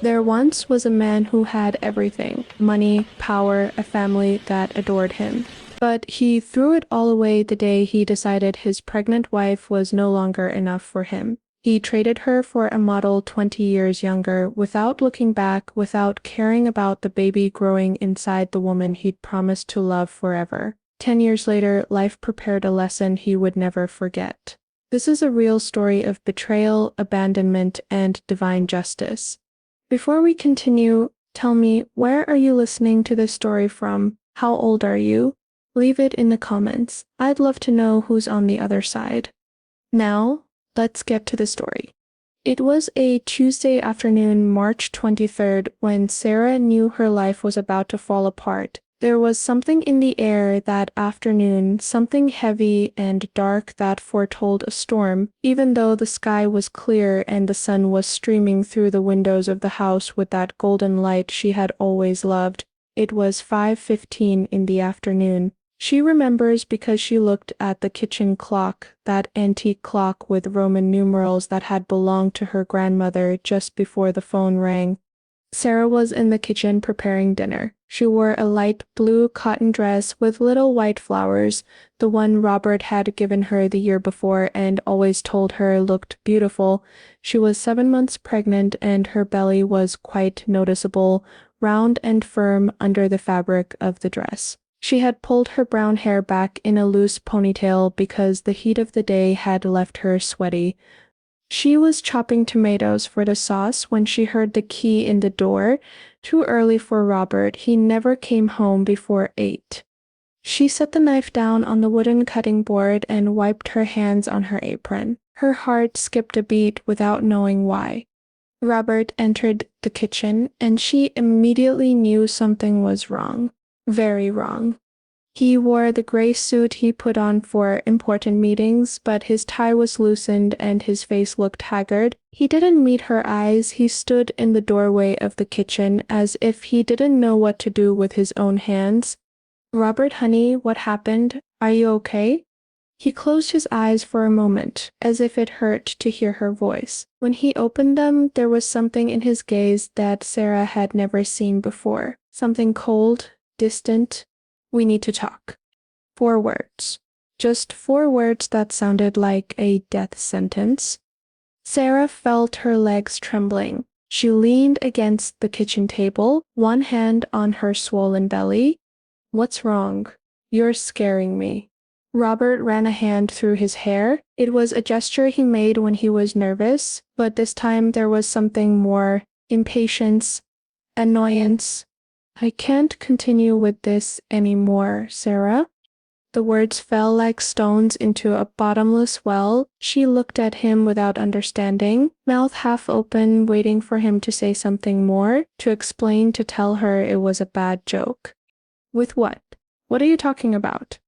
There once was a man who had everything: money, power, a family that adored him. But he threw it all away the day he decided his pregnant wife was no longer enough for him. He traded her for a model 20 years younger, without looking back, without caring about the baby growing inside the woman he'd promised to love forever. 10 years later, life prepared a lesson he would never forget. This is a real story of betrayal, abandonment, and divine justice. Before we continue, tell me, where are you listening to this story from? How old are you? Leave it in the comments. I'd love to know who's on the other side. Now, let's get to the story. It was a Tuesday afternoon, March 23rd, when Sarah knew her life was about to fall apart. There was something in the air that afternoon, something heavy and dark that foretold a storm, even though the sky was clear and the sun was streaming through the windows of the house with that golden light she had always loved. It was 5:15 in the afternoon. She remembers because she looked at the kitchen clock, that antique clock with Roman numerals that had belonged to her grandmother just before the phone rang. Sarah was in the kitchen preparing dinner. She wore a light blue cotton dress with little white flowers, the one Robert had given her the year before and always told her looked beautiful. She was 7 months pregnant and her belly was quite noticeable, round and firm under the fabric of the dress. She had pulled her brown hair back in a loose ponytail because the heat of the day had left her sweaty. She was chopping tomatoes for the sauce when she heard the key in the door. Too early for Robert, he never came home before 8. She set the knife down on the wooden cutting board and wiped her hands on her apron. Her heart skipped a beat without knowing why. Robert entered the kitchen, and she immediately knew something was wrong. Very wrong. He wore the gray suit he put on for important meetings, but his tie was loosened and his face looked haggard. He didn't meet her eyes. He stood in the doorway of the kitchen as if he didn't know what to do with his own hands. "Robert, honey, what happened? Are you okay?" He closed his eyes for a moment, as if it hurt to hear her voice. When he opened them, there was something in his gaze that Sarah had never seen before. Something cold, distant. "We need to talk." 4 words. Just 4 words that sounded like a death sentence. Sarah felt her legs trembling. She leaned against the kitchen table, one hand on her swollen belly. "What's wrong? You're scaring me." Robert ran a hand through his hair. It was a gesture he made when he was nervous, but this time there was something more: impatience, annoyance. "I can't continue with this anymore, Sarah." The words fell like stones into a bottomless well. She looked at him without understanding, mouth half open, waiting for him to say something more, to explain, to tell her it was a bad joke. "With what? What are you talking about?"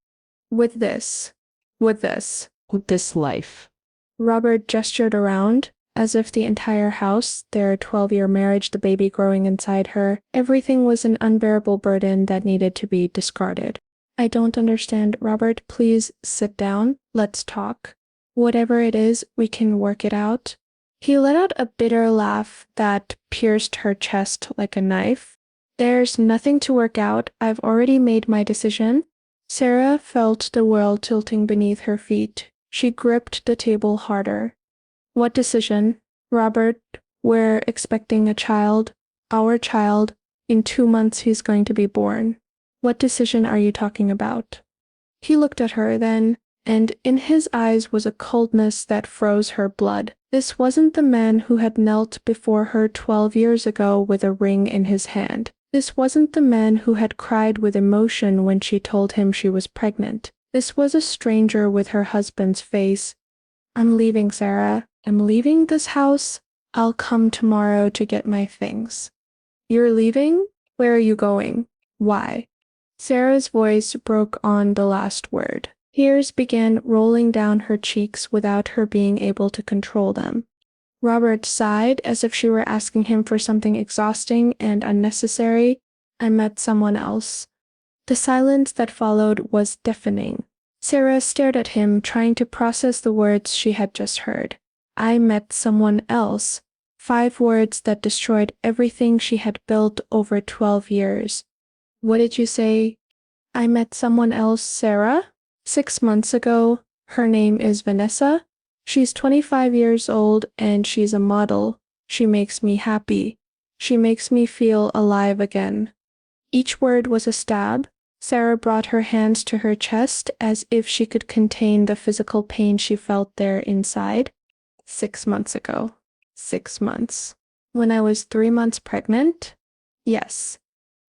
"With this. With this. With this life." Robert gestured around, as if the entire house, their 12-year marriage, the baby growing inside her, everything was an unbearable burden that needed to be discarded. "I don't understand, Robert. Please sit down. Let's talk. Whatever it is, we can work it out." He let out a bitter laugh that pierced her chest like a knife. "There's nothing to work out. I've already made my decision." Sarah felt the world tilting beneath her feet. She gripped the table harder. "What decision?" "Robert, we're expecting a child. Our child. In 2 months he's going to be born." "What decision are you talking about?" He looked at her then, and in his eyes was a coldness that froze her blood. This wasn't the man who had knelt before her 12 years ago with a ring in his hand. This wasn't the man who had cried with emotion when she told him she was pregnant. This was a stranger with her husband's face. "I'm leaving, Sarah. I'm leaving this house. I'll come tomorrow to get my things." "You're leaving? Where are you going? Why?" Sarah's voice broke on the last word. Tears began rolling down her cheeks without her being able to control them. Robert sighed as if she were asking him for something exhausting and unnecessary. "I met someone else." The silence that followed was deafening. Sarah stared at him, trying to process the words she had just heard. "I met someone else." 5 words that destroyed everything she had built over 12 years. What did you say? I met someone else, Sarah? 6 months ago. Her name is Vanessa. She's 25 years old and she's a model. She makes me happy. She makes me feel alive again. Each word was a stab. Sarah brought her hands to her chest as if she could contain the physical pain she felt there inside. 6 months ago. 6 months. When I was 3 months pregnant? Yes.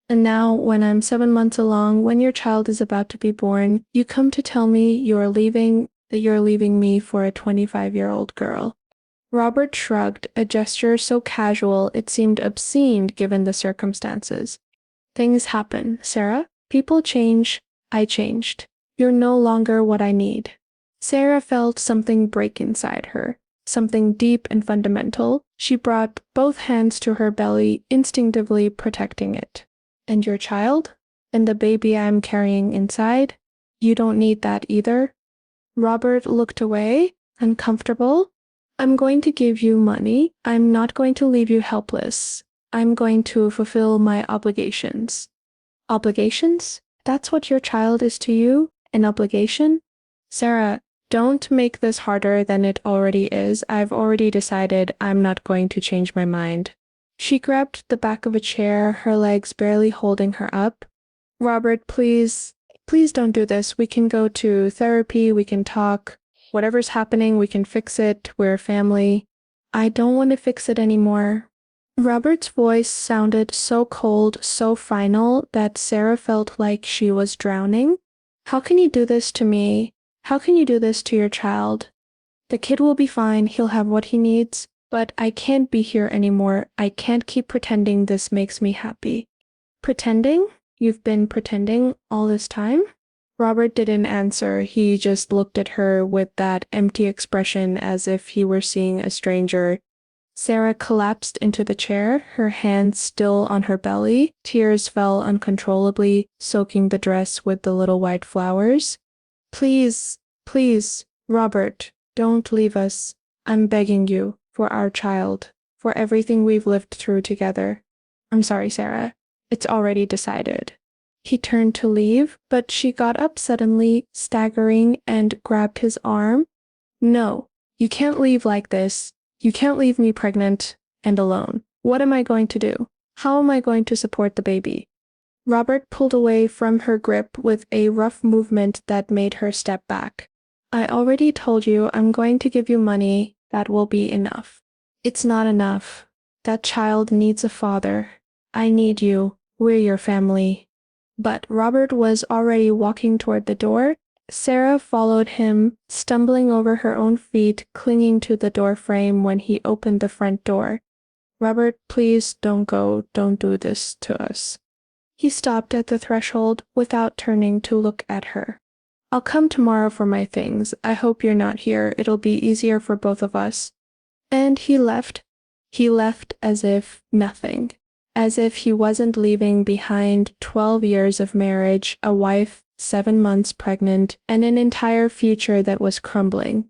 And now, when I'm 7 months along, when your child is about to be born, you come to tell me that you're leaving me for a 25-year-old girl. Robert shrugged, a gesture so casual it seemed obscene given the circumstances. Things happen, Sarah. People change. I changed. You're no longer what I need. Sarah felt something break inside her, something deep and fundamental. She brought both hands to her belly, instinctively protecting it. And your child? And the baby I'm carrying inside? You don't need that either? Robert looked away, uncomfortable. I'm going to give you money. I'm not going to leave you helpless. I'm going to fulfill my obligations. Obligations? That's what your child is to you? An obligation? Sarah, don't make this harder than it already is. I've already decided I'm not going to change my mind. She grabbed the back of a chair, her legs barely holding her up. Robert, please don't do this. We can go to therapy, we can talk. Whatever's happening, we can fix it. We're a family. I don't want to fix it anymore. Robert's voice sounded so cold, so final, that Sarah felt like she was drowning. How can you do this to me? How can you do this to your child? The kid will be fine, he'll have what he needs, but I can't be here anymore. I can't keep pretending this makes me happy. Pretending? You've been pretending all this time? Robert didn't answer. He just looked at her with that empty expression as if he were seeing a stranger. Sarah collapsed into the chair, her hands still on her belly. Tears fell uncontrollably, soaking the dress with the little white flowers. Please, Robert, don't leave us. I'm begging you, for our child, for everything we've lived through together. I'm sorry, Sarah. It's already decided. He turned to leave, but she got up suddenly, staggering, and grabbed his arm. No, you can't leave like this. You can't leave me pregnant and alone. What am I going to do? How am I going to support the baby? Robert pulled away from her grip with a rough movement that made her step back. I already told you I'm going to give you money. That will be enough. It's not enough. That child needs a father. I need you. We're your family. But Robert was already walking toward the door. Sarah followed him, stumbling over her own feet, clinging to the door frame when he opened the front door. Robert, please don't go. Don't do this to us. He stopped at the threshold without turning to look at her. I'll come tomorrow for my things. I hope you're not here. It'll be easier for both of us. And he left. He left as if nothing. As if he wasn't leaving behind 12 years of marriage, a wife, 7 months pregnant, and an entire future that was crumbling.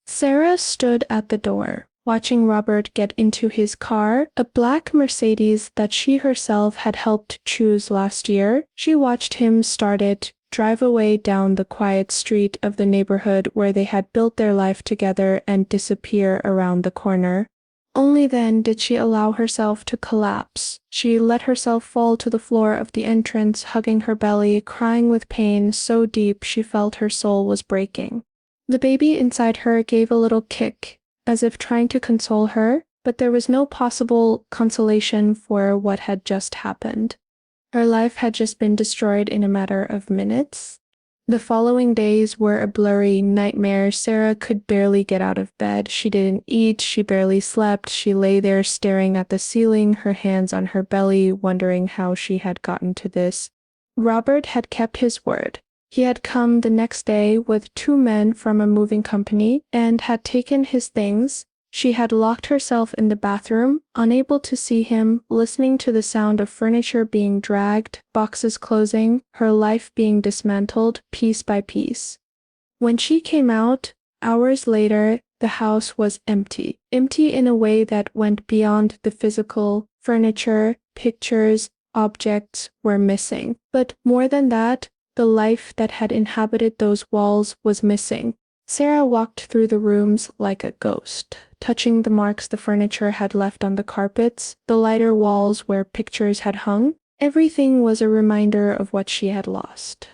Sarah stood at the door, watching Robert get into his car, a black Mercedes that she herself had helped choose last year. She watched him start it, drive away down the quiet street of the neighborhood where they had built their life together, and disappear around the corner. Only then did she allow herself to collapse. She let herself fall to the floor of the entrance, hugging her belly, crying with pain so deep she felt her soul was breaking. The baby inside her gave a little kick, as if trying to console her, but there was no possible consolation for what had just happened. Her life had just been destroyed in a matter of minutes. The following days were a blurry nightmare. Sarah could barely get out of bed. She didn't eat. She barely slept. She lay there staring at the ceiling, her hands on her belly, wondering how she had gotten to this. Robert had kept his word. He had come the next day with 2 men from a moving company and had taken his things. She had locked herself in the bathroom, unable to see him, listening to the sound of furniture being dragged, boxes closing, her life being dismantled piece by piece. When she came out, hours later, The house was empty. Empty in a way that went beyond the physical. Furniture, pictures, objects were missing. But more than that, the life that had inhabited those walls was missing. Sarah walked through the rooms like a ghost, touching the marks the furniture had left on the carpets, the lighter walls where pictures had hung. Everything was a reminder of what she had lost.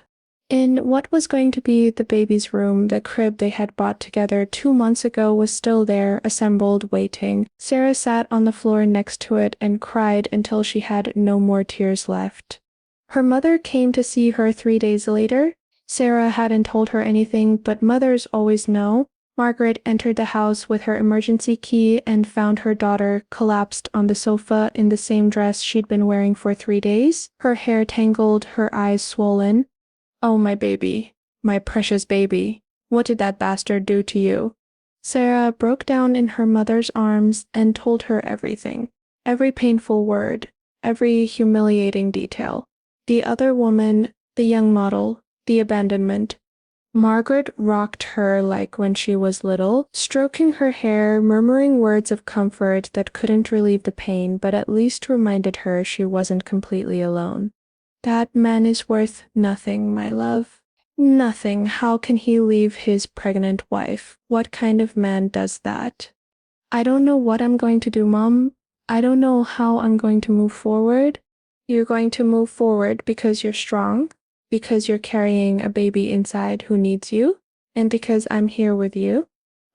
In what was going to be the baby's room, the crib they had bought together 2 months ago was still there, assembled, waiting. Sarah sat on the floor next to it and cried until she had no more tears left. Her mother came to see her 3 days later. Sarah hadn't told her anything, but mothers always know. Margaret entered the house with her emergency key and found her daughter collapsed on the sofa in the same dress she'd been wearing for 3 days, her hair tangled, her eyes swollen. "Oh, my baby, my precious baby, what did that bastard do to you?" Sarah broke down in her mother's arms and told her everything, every painful word, every humiliating detail. The other woman, the young model, the abandonment. Margaret rocked her like when she was little, stroking her hair, murmuring words of comfort that couldn't relieve the pain but at least reminded her she wasn't completely alone. "That man is worth nothing, my love. Nothing. How can he leave his pregnant wife? What kind of man does that?" "I don't know what I'm going to do, Mom. I don't know how I'm going to move forward." "You're going to move forward because you're strong, because you're carrying a baby inside who needs you, and because I'm here with you."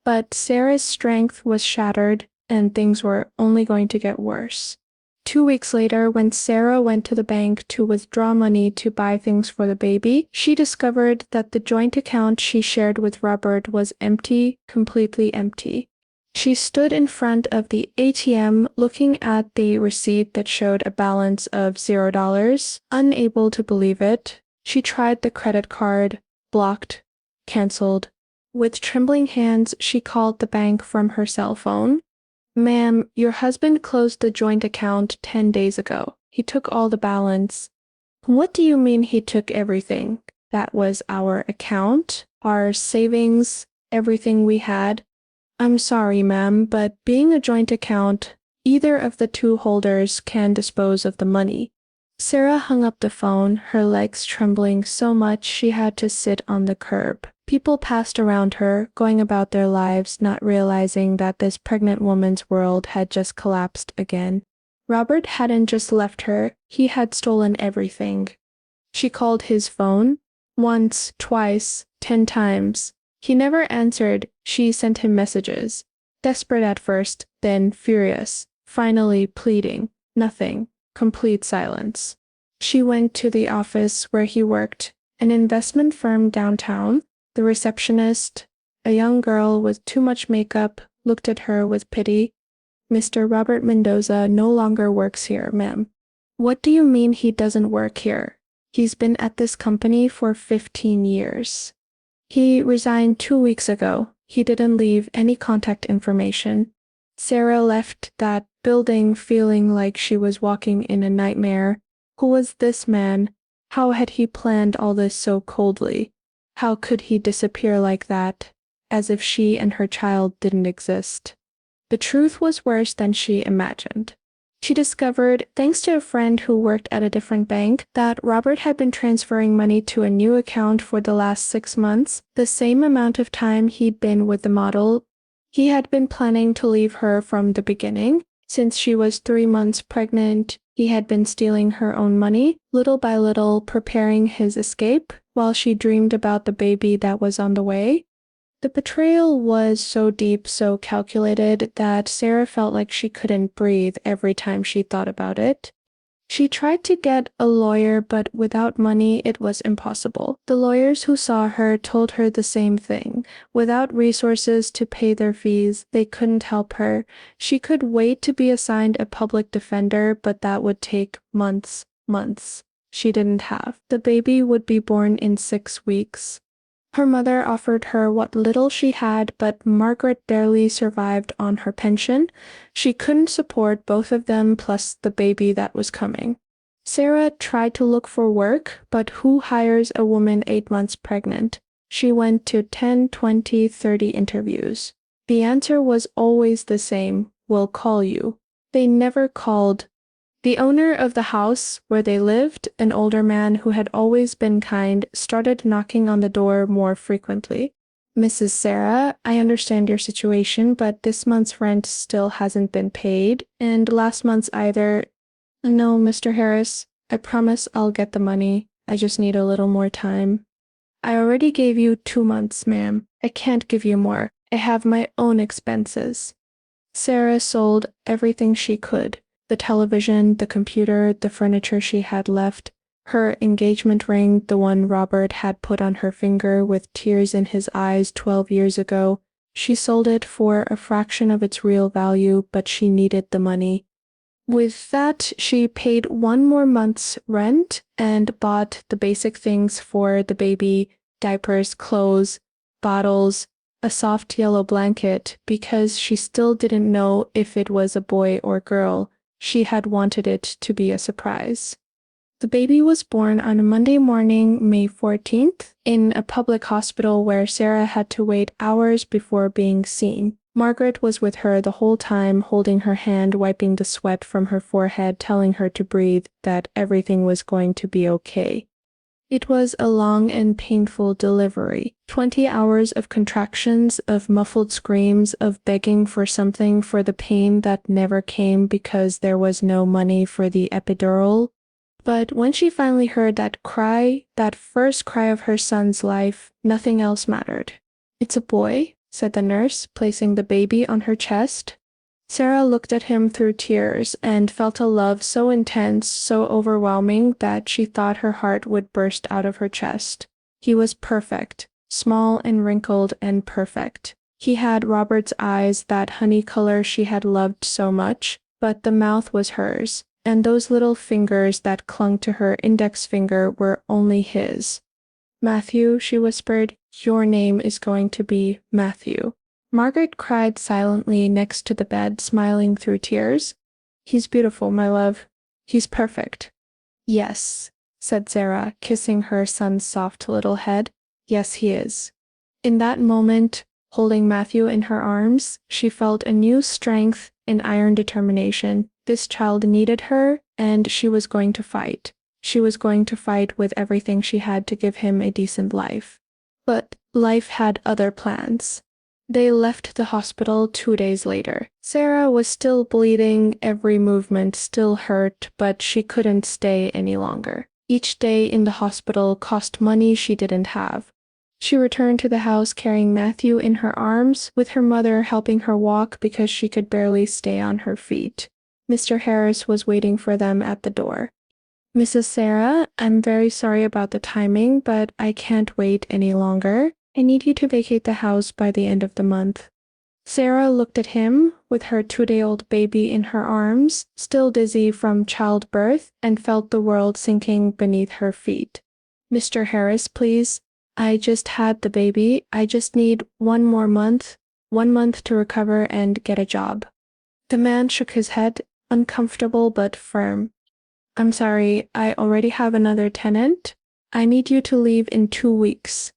But Sarah's strength was shattered, and things were only going to get worse. 2 weeks later, when Sarah went to the bank to withdraw money to buy things for the baby, she discovered that the joint account she shared with Robert was empty, completely empty. She stood in front of the ATM looking at the receipt that showed a balance of $0, unable to believe it. She tried the credit card, blocked, canceled. With trembling hands, she called the bank from her cell phone. "Ma'am, your husband closed the joint account 10 days ago. He took all the balance." "What do you mean he took everything?" "That was our account, our savings, everything we had." "I'm sorry, ma'am, but being a joint account, either of the two holders can dispose of the money." Sarah hung up the phone, her legs trembling so much she had to sit on the curb. People passed around her, going about their lives, not realizing that this pregnant woman's world had just collapsed again. Robert hadn't just left her, he had stolen everything. She called his phone. Once, twice, 10 times. He never answered. She sent him messages. Desperate at first, then furious, finally pleading. Nothing. Complete silence. She went to the office where he worked, an investment firm downtown. The receptionist, a young girl with too much makeup, looked at her with pity. "Mr. Robert Mendoza no longer works here, ma'am." "What do you mean he doesn't work here? He's been at this company for 15 years. He resigned 2 weeks ago. He didn't leave any contact information." Sarah left that building feeling like she was walking in a nightmare. Who was this man? How had he planned all this so coldly? How could he disappear like that, as if she and her child didn't exist? The truth was worse than she imagined. She discovered, thanks to a friend who worked at a different bank, that Robert had been transferring money to a new account for the last 6 months, the same amount of time he'd been with the model. He had been planning to leave her from the beginning. Since she was 3 months pregnant, he had been stealing her own money, little by little preparing his escape, while she dreamed about the baby that was on the way. The betrayal was so deep, so calculated, that Sarah felt like she couldn't breathe every time she thought about it. She tried to get a lawyer, but without money it was impossible. The lawyers who saw her told her the same thing. Without resources to pay their fees, they couldn't help her. She could wait to be assigned a public defender, but that would take months. She didn't have. The baby would be born in 6 weeks. Her mother offered her what little she had, but Margaret barely survived on her pension. She couldn't support both of them plus the baby that was coming. Sarah tried to look for work, but who hires a woman 8 months pregnant? She went to 10, 20, 30 interviews. The answer was always the same, "We'll call you." They never called. The owner of the house where they lived, an older man who had always been kind, started knocking on the door more frequently. "Mrs. Sarah, I understand your situation, but this month's rent still hasn't been paid, and last month's either." "No, Mr. Harris, I promise I'll get the money. I just need a little more time." "I already gave you 2 months, ma'am. I can't give you more. I have my own expenses." Sarah sold everything she could. The television, the computer, the furniture she had left, her engagement ring, the one Robert had put on her finger with tears in his eyes 12 years ago. She sold it for a fraction of its real value, but she needed the money. With that, she paid 1 more month's rent and bought the basic things for the baby: diapers, clothes, bottles, a soft yellow blanket, because she still didn't know if it was a boy or girl. She had wanted it to be a surprise. The baby was born on a Monday morning, May 14th, in a public hospital where Sarah had to wait hours before being seen. Margaret was with her the whole time, holding her hand, wiping the sweat from her forehead, telling her to breathe, that everything was going to be okay. It was a long and painful delivery. 20 hours of contractions, of muffled screams, of begging for something, for the pain that never came because there was no money for the epidural. But when she finally heard that cry, that first cry of her son's life, nothing else mattered. "It's a boy," said the nurse, placing the baby on her chest. Sarah looked at him through tears and felt a love so intense, so overwhelming, that she thought her heart would burst out of her chest. He was perfect, small and wrinkled and perfect. He had Robert's eyes, that honey color she had loved so much, but the mouth was hers, and those little fingers that clung to her index finger were only his. "Matthew," she whispered, "your name is going to be Matthew." Margaret cried silently next to the bed, smiling through tears. "He's beautiful, my love. He's perfect." "Yes," said Sarah, kissing her son's soft little head. "Yes, he is." In that moment, holding Matthew in her arms, she felt a new strength, an iron determination. This child needed her, and she was going to fight. She was going to fight with everything she had to give him a decent life. But life had other plans. They left the hospital 2 days later. Sarah was still bleeding, every movement still hurt, but she couldn't stay any longer. Each day in the hospital cost money she didn't have. She returned to the house carrying Matthew in her arms, with her mother helping her walk because she could barely stay on her feet. Mr. Harris was waiting for them at the door. "Mrs. Sarah, I'm very sorry about the timing, but I can't wait any longer. I need you to vacate the house by the end of the month." Sarah looked at him, with her 2-day-old baby in her arms, still dizzy from childbirth, and felt the world sinking beneath her feet. "Mr. Harris, please. I just had the baby. I just need 1 more month, 1 month to recover and get a job." The man shook his head, uncomfortable but firm. "I'm sorry, I already have another tenant. I need you to leave in 2 weeks.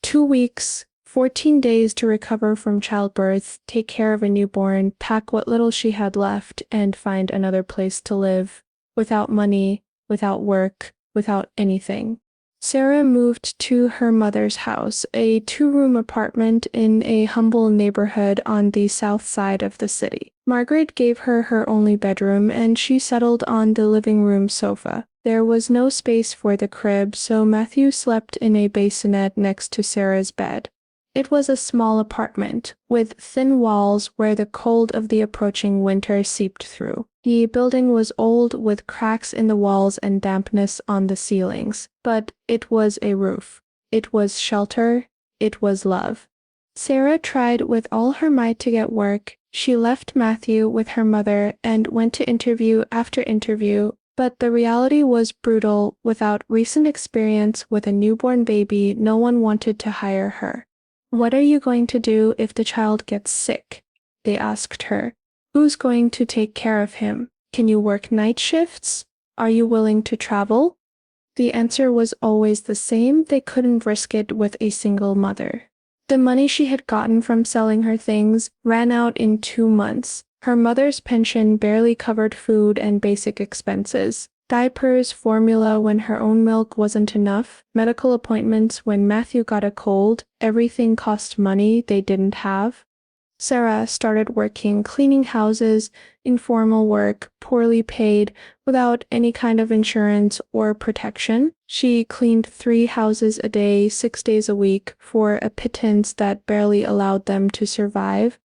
2 weeks, 14 days to recover from childbirth, take care of a newborn, pack what little she had left, and find another place to live. Without money, without work, without anything." Sarah moved to her mother's house, a 2-room apartment in a humble neighborhood on the south side of the city. Margaret gave her her only bedroom, and she settled on the living room sofa. There was no space for the crib, so Matthew slept in a bassinet next to Sarah's bed. It was a small apartment, with thin walls where the cold of the approaching winter seeped through. The building was old, with cracks in the walls and dampness on the ceilings, but it was a roof. It was shelter. It was love. Sarah tried with all her might to get work. She left Matthew with her mother and went to interview after interview, but the reality was brutal. Without recent experience with a newborn baby, no one wanted to hire her. "What are you going to do if the child gets sick?" they asked her. "Who's going to take care of him? Can you work night shifts? Are you willing to travel?" The answer was always the same: they couldn't risk it with a single mother. The money she had gotten from selling her things ran out in 2 months. Her mother's pension barely covered food and basic expenses. Diapers, formula when her own milk wasn't enough, medical appointments when Matthew got a cold, everything cost money they didn't have. Sarah started working cleaning houses, informal work, poorly paid, without any kind of insurance or protection. She cleaned 3 houses a day, 6 days a week, for a pittance that barely allowed them to survive.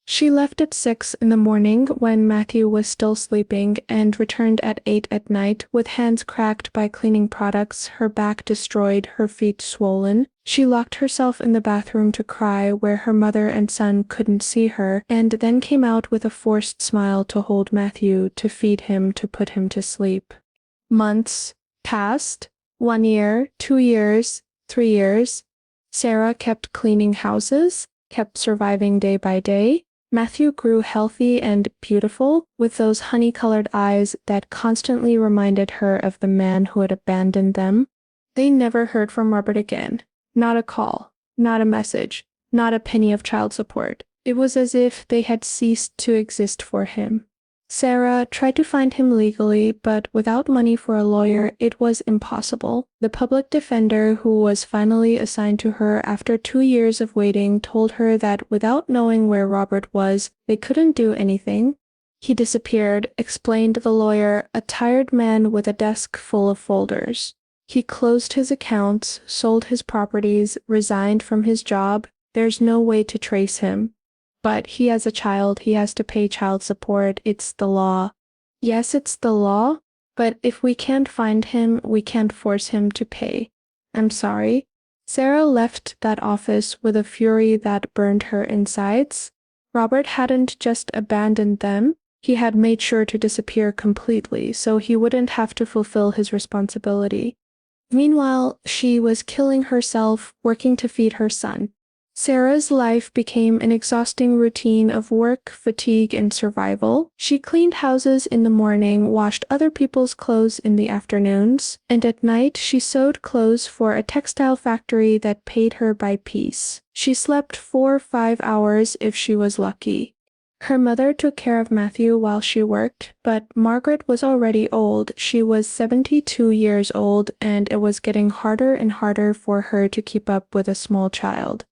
She left at 6 in the morning when Matthew was still sleeping and returned at 8 at night with hands cracked by cleaning products, her back destroyed, her feet swollen. She locked herself in the bathroom to cry where her mother and son couldn't see her, and then came out with a forced smile to hold Matthew, to feed him, to put him to sleep. Months passed. 1 year, 2 years, 3 years. Sarah kept cleaning houses, kept surviving day by day. Matthew grew healthy and beautiful, with those honey-colored eyes that constantly reminded her of the man who had abandoned them. They never heard from Robert again. Not a call, not a message, not a penny of child support. It was as if they had ceased to exist for him. Sarah tried to find him legally, but without money for a lawyer, it was impossible. The public defender, who was finally assigned to her after 2 years of waiting, told her that without knowing where Robert was, they couldn't do anything. He disappeared, explained the lawyer, a tired man with a desk full of folders. He closed his accounts, sold his properties, resigned from his job. There's no way to trace him. But he has a child, he has to pay child support, it's the law. Yes, it's the law, but if we can't find him, we can't force him to pay. I'm sorry. Sarah left that office with a fury that burned her insides. Robert hadn't just abandoned them, he had made sure to disappear completely so he wouldn't have to fulfill his responsibility. Meanwhile, she was killing herself, working to feed her son. Sarah's life became an exhausting routine of work, fatigue, and survival. She cleaned houses in the morning, washed other people's clothes in the afternoons, and at night she sewed clothes for a textile factory that paid her by piece. She slept 4 or 5 hours if she was lucky. Her mother took care of Matthew while she worked, but Margaret was already old. She was 72 years old, and it was getting harder and harder for her to keep up with a small child.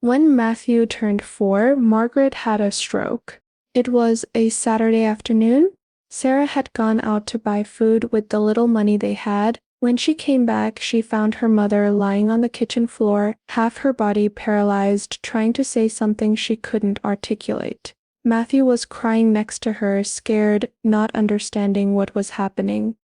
When Matthew turned 4, Margaret had a stroke. It was a Saturday afternoon. Sarah had gone out to buy food with the little money they had. When she came back, she found her mother lying on the kitchen floor, half her body paralyzed, trying to say something she couldn't articulate. Matthew was crying next to her, scared, not understanding what was happening.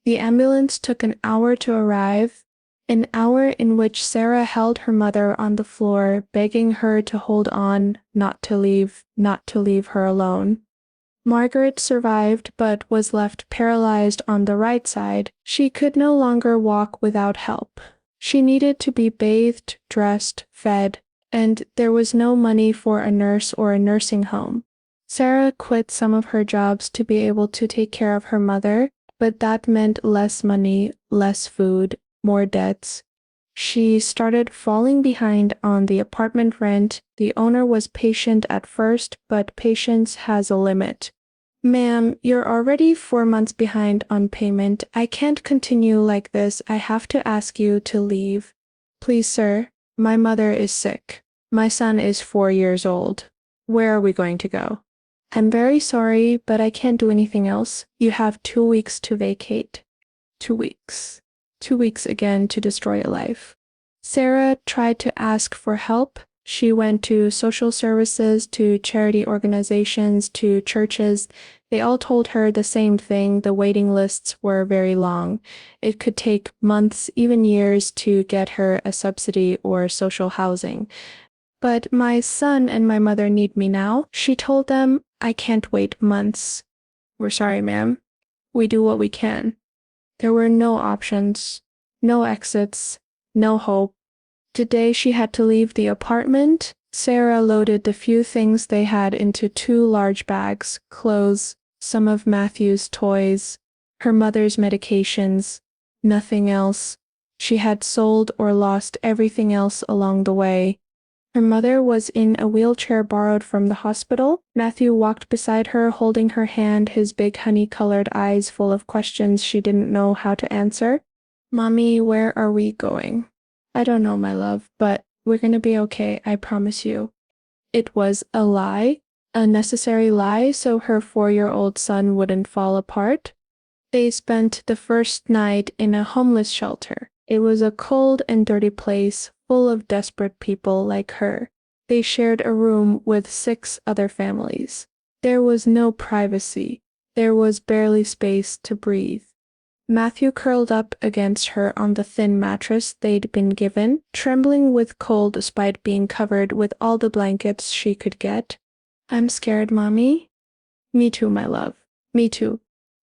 The ambulance took an hour to arrive. An hour in which Sarah held her mother on the floor, begging her to hold on, not to leave her alone. Margaret survived but was left paralyzed on the right side. She could no longer walk without help. She needed to be bathed, dressed, fed, and there was no money for a nurse or a nursing home. Sarah quit some of her jobs to be able to take care of her mother, but that meant less money, less food, more debts. She started falling behind on the apartment rent. The owner was patient at first, but patience has a limit. "Ma'am, you're already 4 months behind on payment. I can't continue like this. I have to ask you to leave." "Please, sir, my mother is sick. My son is 4 years old. Where are we going to go?" "I'm very sorry, but I can't do anything else. You have 2 weeks to vacate." 2 weeks. 2 weeks again to destroy a life. Sarah tried to ask for help. She went to social services, to charity organizations, to churches. They all told her the same thing. The waiting lists were very long. It could take months, even years, to get her a subsidy or social housing. "But my son and my mother need me now," she told them. "I can't wait months." "We're sorry, ma'am. We do what we can." There were no options, no exits, no hope. Today she had to leave the apartment. Sarah loaded the few things they had into 2 large bags, clothes, some of Matthew's toys, her mother's medications, nothing else. She had sold or lost everything else along the way. Her mother was in a wheelchair borrowed from the hospital. Matthew walked beside her, holding her hand, his big honey-colored eyes full of questions she didn't know how to answer. "Mommy, where are we going?" "I don't know, my love, but we're gonna be okay, I promise you." It was a lie, a necessary lie so her 4-year-old son wouldn't fall apart. They spent the first night in a homeless shelter. It was a cold and dirty place full of desperate people like her. They shared a room with 6 other families. There was no privacy. There was barely space to breathe. Matthew curled up against her on the thin mattress they'd been given, trembling with cold despite being covered with all the blankets she could get. "I'm scared, Mommy." "Me too, my love. Me too."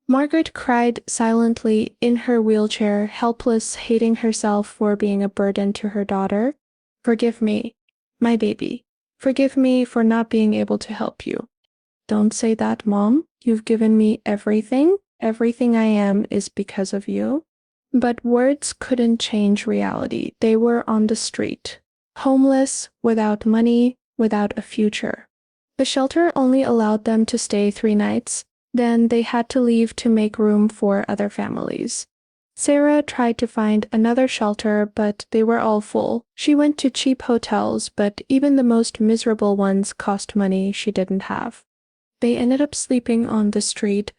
Margaret cried silently in her wheelchair, helpless, hating herself for being a burden to her daughter. "Forgive me, my baby. Forgive me for not being able to help you." "Don't say that, Mom. You've given me everything. Everything I am is because of you." But words couldn't change reality. They were on the street, homeless, without money, without a future. The shelter only allowed them to stay 3 nights. Then they had to leave to make room for other families. Sarah tried to find another shelter, but they were all full. She went to cheap hotels, but even the most miserable ones cost money she didn't have. They ended up sleeping on the street.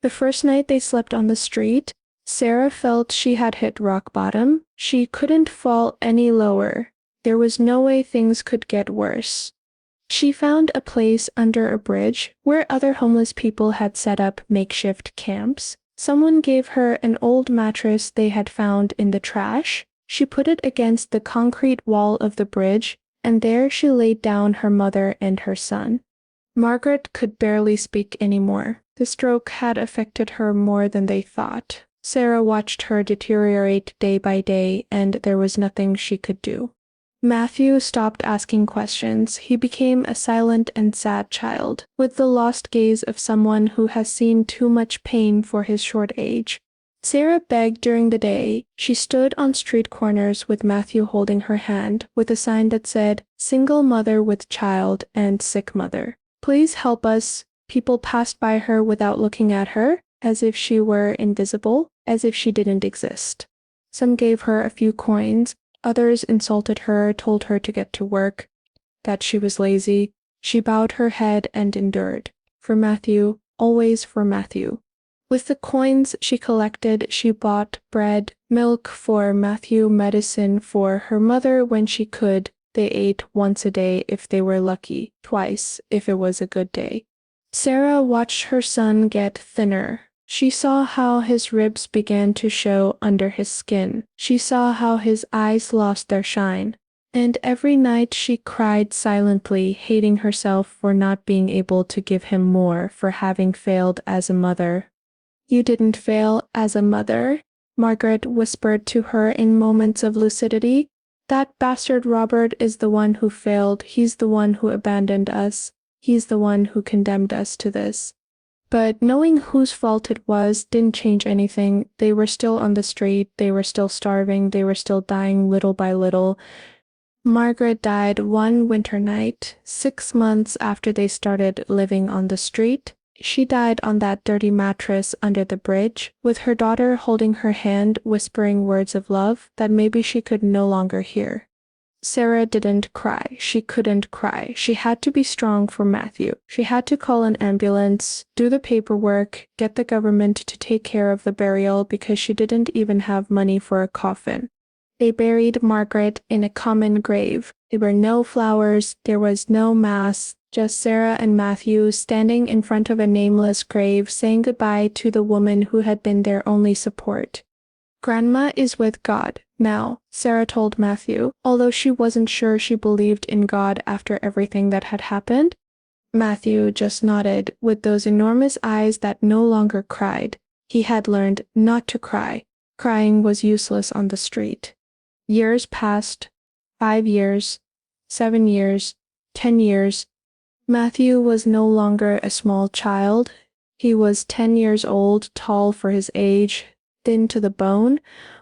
The first night they slept on the street, Sarah felt she had hit rock bottom. She couldn't fall any lower. There was no way things could get worse. She found a place under a bridge where other homeless people had set up makeshift camps. Someone gave her an old mattress they had found in the trash. She put it against the concrete wall of the bridge, and there she laid down her mother and her son. Margaret could barely speak anymore. The stroke had affected her more than they thought. Sarah watched her deteriorate day by day, and there was nothing she could do. Matthew stopped asking questions. He became a silent and sad child, with the lost gaze of someone who has seen too much pain for his short age. Sarah begged during the day. She stood on street corners with Matthew holding her hand, with a sign that said, "Single mother with child and sick mother. Please help us." People passed by her without looking at her, as if she were invisible, as if she didn't exist. Some gave her a few coins. Others insulted her, told her to get to work, that she was lazy. She bowed her head and endured. For Matthew, always for Matthew. With the coins she collected, she bought bread, milk for Matthew, medicine for her mother when she could. They ate once a day if they were lucky, twice if it was a good day. Sarah watched her son get thinner. She saw how his ribs began to show under his skin. She saw how his eyes lost their shine. And every night she cried silently, hating herself for not being able to give him more, for having failed as a mother. "You didn't fail as a mother," Margaret whispered to her in moments of lucidity. "That bastard Robert is the one who failed. He's the one who abandoned us. He's the one who condemned us to this." But knowing whose fault it was didn't change anything. They were still on the street, they were still starving, they were still dying little by little. Margaret died one winter night, 6 months after they started living on the street. She died on that dirty mattress under the bridge, with her daughter holding her hand, whispering words of love that maybe she could no longer hear. Sarah didn't cry. She couldn't cry. She had to be strong for Matthew. She had to call an ambulance, do the paperwork, get the government to take care of the burial because she didn't even have money for a coffin. They buried Margaret in a common grave. There were no flowers, there was no mass, just Sarah and Matthew standing in front of a nameless grave saying goodbye to the woman who had been their only support. "Grandma is with God now," Sarah told Matthew, although she wasn't sure she believed in God after everything that had happened. Matthew just nodded, with those enormous eyes that no longer cried. He had learned not to cry. Crying was useless on the street. Years passed. 5 years. 7 years. 10 years. Matthew was no longer a small child. He was 10 years old, tall for his age, thin to the bone,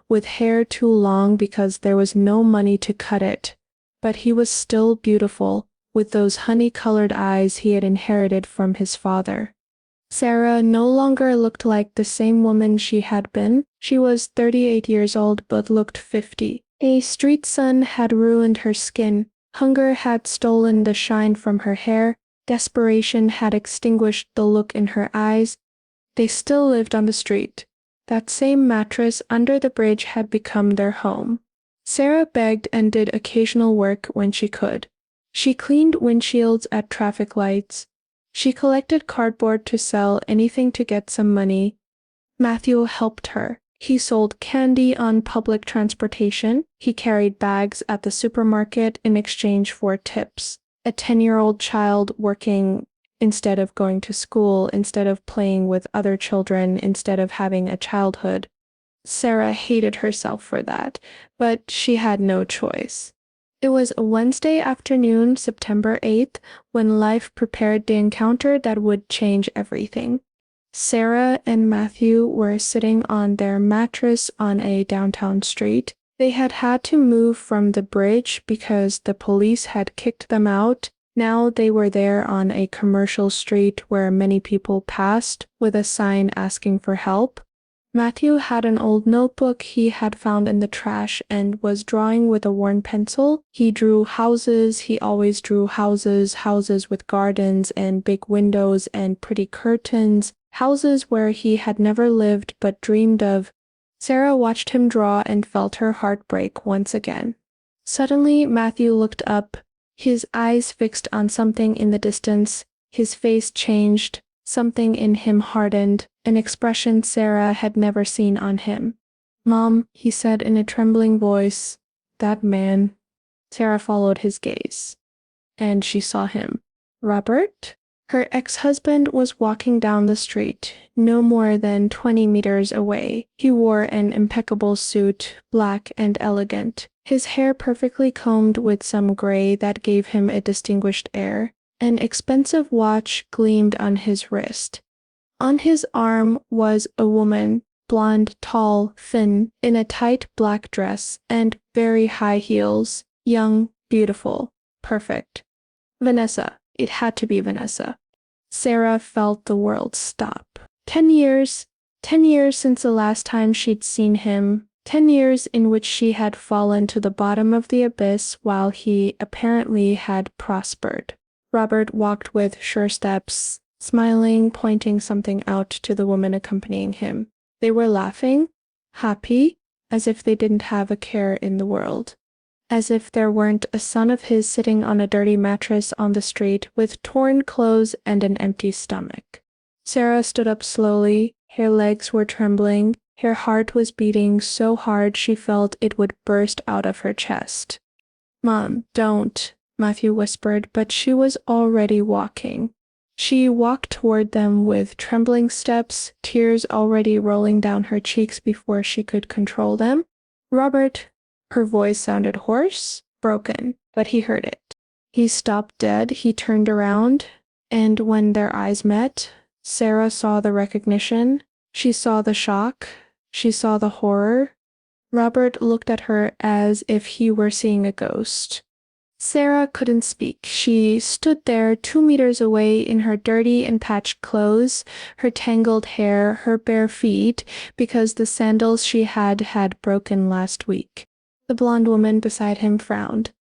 with hair too long because there was no money to cut it. but he was still beautiful, with those honey-colored eyes he had inherited from his father. Sarah no longer looked like the same woman she had been. She was 38 years old but looked 50. A street sun had ruined her skin, hunger had stolen the shine from her hair, desperation had extinguished the look in her eyes. They still lived on the street. That same mattress under the bridge had become their home. Sarah begged and did occasional work when she could. She cleaned windshields at traffic lights. She collected cardboard to sell, anything to get some money. Matthew helped her. He sold candy on public transportation. He carried bags at the supermarket in exchange for tips. A 10-year-old child working instead of going to school, instead of playing with other children, instead of having a childhood. Sarah hated herself for that, but she had no choice. It was a Wednesday afternoon, September 8th, when life prepared the encounter that would change everything. Sarah and Matthew were sitting on their mattress on a downtown street. They had had to move from the bridge because the police had kicked them out. Now they were there on a commercial street where many people passed, with a sign asking for help. Matthew had an old notebook he had found in the trash and was drawing with a worn pencil. He drew houses. He always drew houses, houses with gardens and big windows and pretty curtains, houses where he had never lived but dreamed of. Sarah watched him draw and felt her heart break once again. Suddenly, Matthew looked up, his eyes fixed on something in the distance. His face changed. Something in him hardened, an expression Sarah had never seen on him. "Mom," he said in a trembling voice, "that man." Sarah followed his gaze, and she saw him. Robert? Her ex-husband was walking down the street, no more than 20 meters away. He wore an impeccable suit, black and elegant, his hair perfectly combed with some gray that gave him a distinguished air. An expensive watch gleamed on his wrist. On his arm was a woman, blonde, tall, thin, in a tight black dress and very high heels, young, beautiful, perfect. Vanessa. It had to be Vanessa. Sarah felt the world stop. 10 years. 10 years since the last time she'd seen him. 10 years in which she had fallen to the bottom of the abyss while he apparently had prospered. Robert walked with sure steps, smiling, pointing something out to the woman accompanying him. They were laughing, happy, as if they didn't have a care in the world. As if there weren't a son of his sitting on a dirty mattress on the street with torn clothes and an empty stomach. Sarah stood up slowly. Her legs were trembling. Her heart was beating so hard she felt it would burst out of her chest. "Mom, don't," Matthew whispered, but she was already walking. She walked toward them with trembling steps, tears already rolling down her cheeks before she could control them. "Robert," her voice sounded hoarse, broken, but he heard it. He stopped dead. He turned around, and when their eyes met, Sarah saw the recognition. She saw the shock. She saw the horror. Robert looked at her as if he were seeing a ghost. Sarah couldn't speak. She stood there 2 meters away in her dirty and patched clothes, her tangled hair, her bare feet, because the sandals she had broken last week. The blonde woman beside him frowned.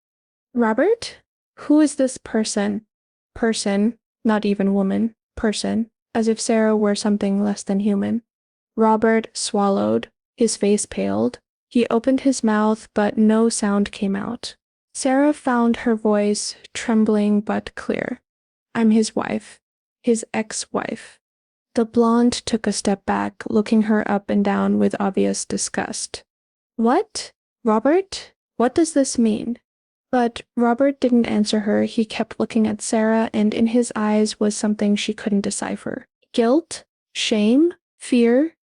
"Robert? Who is this person?" Person, not even woman. Person, as if Sarah were something less than human. Robert swallowed. His face paled. He opened his mouth, but no sound came out. Sarah found her voice, trembling but clear. "I'm his wife. His ex-wife." The blonde took a step back, looking her up and down with obvious disgust. "What? Robert? What does this mean?" But Robert didn't answer her. He kept looking at Sarah, and in his eyes was something she couldn't decipher. Guilt? Shame? Fear?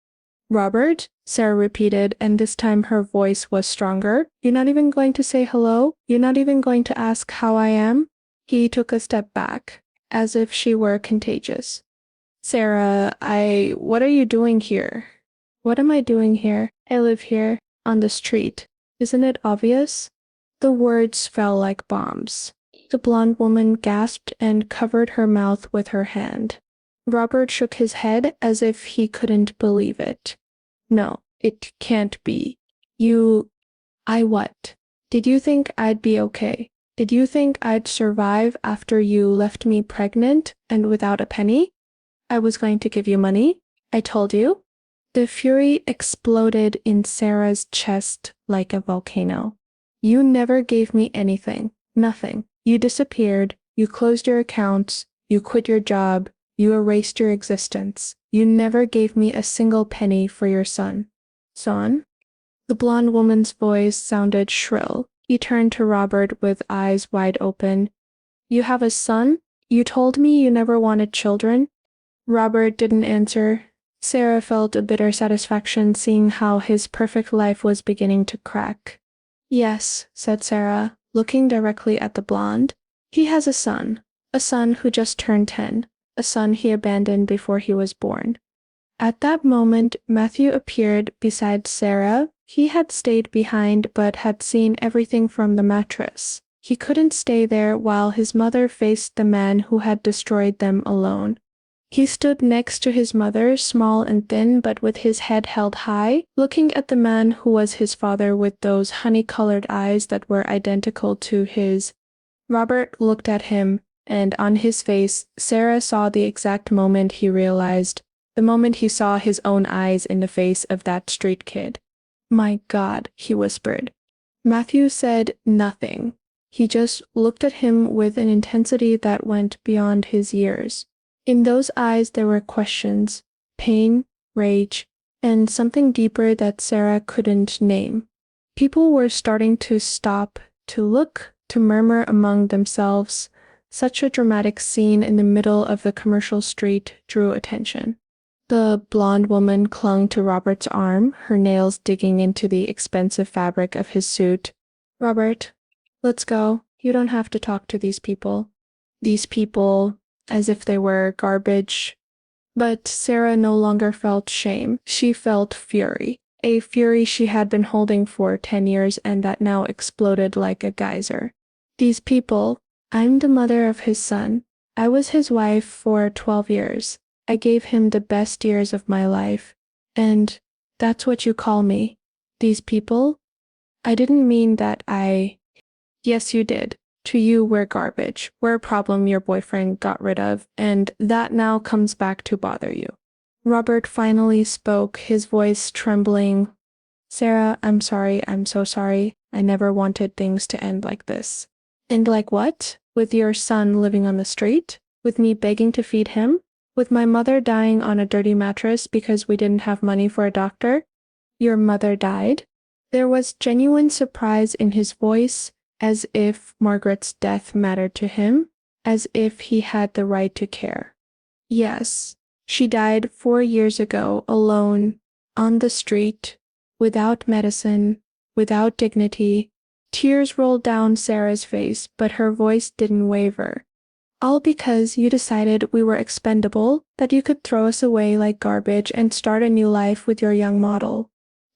"Robert?" Sarah repeated, and this time her voice was stronger. "You're not even going to say hello? You're not even going to ask how I am?" He took a step back, as if she were contagious. "Sarah, what are you doing here?" "What am I doing here? I live here, on the street. Isn't it obvious?" The words fell like bombs. The blonde woman gasped and covered her mouth with her hand. Robert shook his head as if he couldn't believe it. No, it can't be. I what? Did you think I'd be okay? Did you think I'd survive after you left me pregnant and without a penny? I was going to give you money. I told you. The fury exploded in Sarah's chest like a volcano. You never gave me anything. Nothing. You disappeared. You closed your accounts. You quit your job. You erased your existence. You never gave me a single penny for your son. Son? The blonde woman's voice sounded shrill. He turned to Robert with eyes wide open. You have a son? You told me you never wanted children? Robert didn't answer. Sarah felt a bitter satisfaction seeing how his perfect life was beginning to crack. Yes, said Sarah, looking directly at the blonde. He has a son who just turned 10, a son he abandoned before he was born. At that moment, Matthew appeared beside Sarah. He had stayed behind but had seen everything from the mattress. He couldn't stay there while his mother faced the man who had destroyed them alone. He stood next to his mother, small and thin but with his head held high, looking at the man who was his father with those honey-colored eyes that were identical to his. Robert looked at him, and on his face, Sarah saw the exact moment he realized, the moment he saw his own eyes in the face of that street kid. My God, he whispered. Matthew said nothing. He just looked at him with an intensity that went beyond his years. In those eyes there were questions, pain, rage, and something deeper that Sarah couldn't name. People were starting to stop, to look, to murmur among themselves. Such a dramatic scene in the middle of the commercial street drew attention. The blonde woman clung to Robert's arm, her nails digging into the expensive fabric of his suit. Robert, let's go. You don't have to talk to these people. These people, as if they were garbage. But Sarah no longer felt shame. She felt fury. A fury she had been holding for 10 years and that now exploded like a geyser. These people, I'm the mother of his son. I was his wife for 12 years. I gave him the best years of my life. And that's what you call me. These people? I didn't mean that Yes, you did. To you, we're garbage. We're a problem your boyfriend got rid of, and that now comes back to bother you. Robert finally spoke, his voice trembling. Sarah, I'm sorry. I'm so sorry. I never wanted things to end like this. And like what? With your son living on the street? With me begging to feed him? With my mother dying on a dirty mattress because we didn't have money for a doctor? Your mother died? There was genuine surprise in his voice, as if Margaret's death mattered to him, as if he had the right to care. Yes, she died 4 years ago, alone, on the street, without medicine, without dignity. Tears rolled down Sarah's face, but her voice didn't waver. All because you decided we were expendable, that you could throw us away like garbage and start a new life with your young model.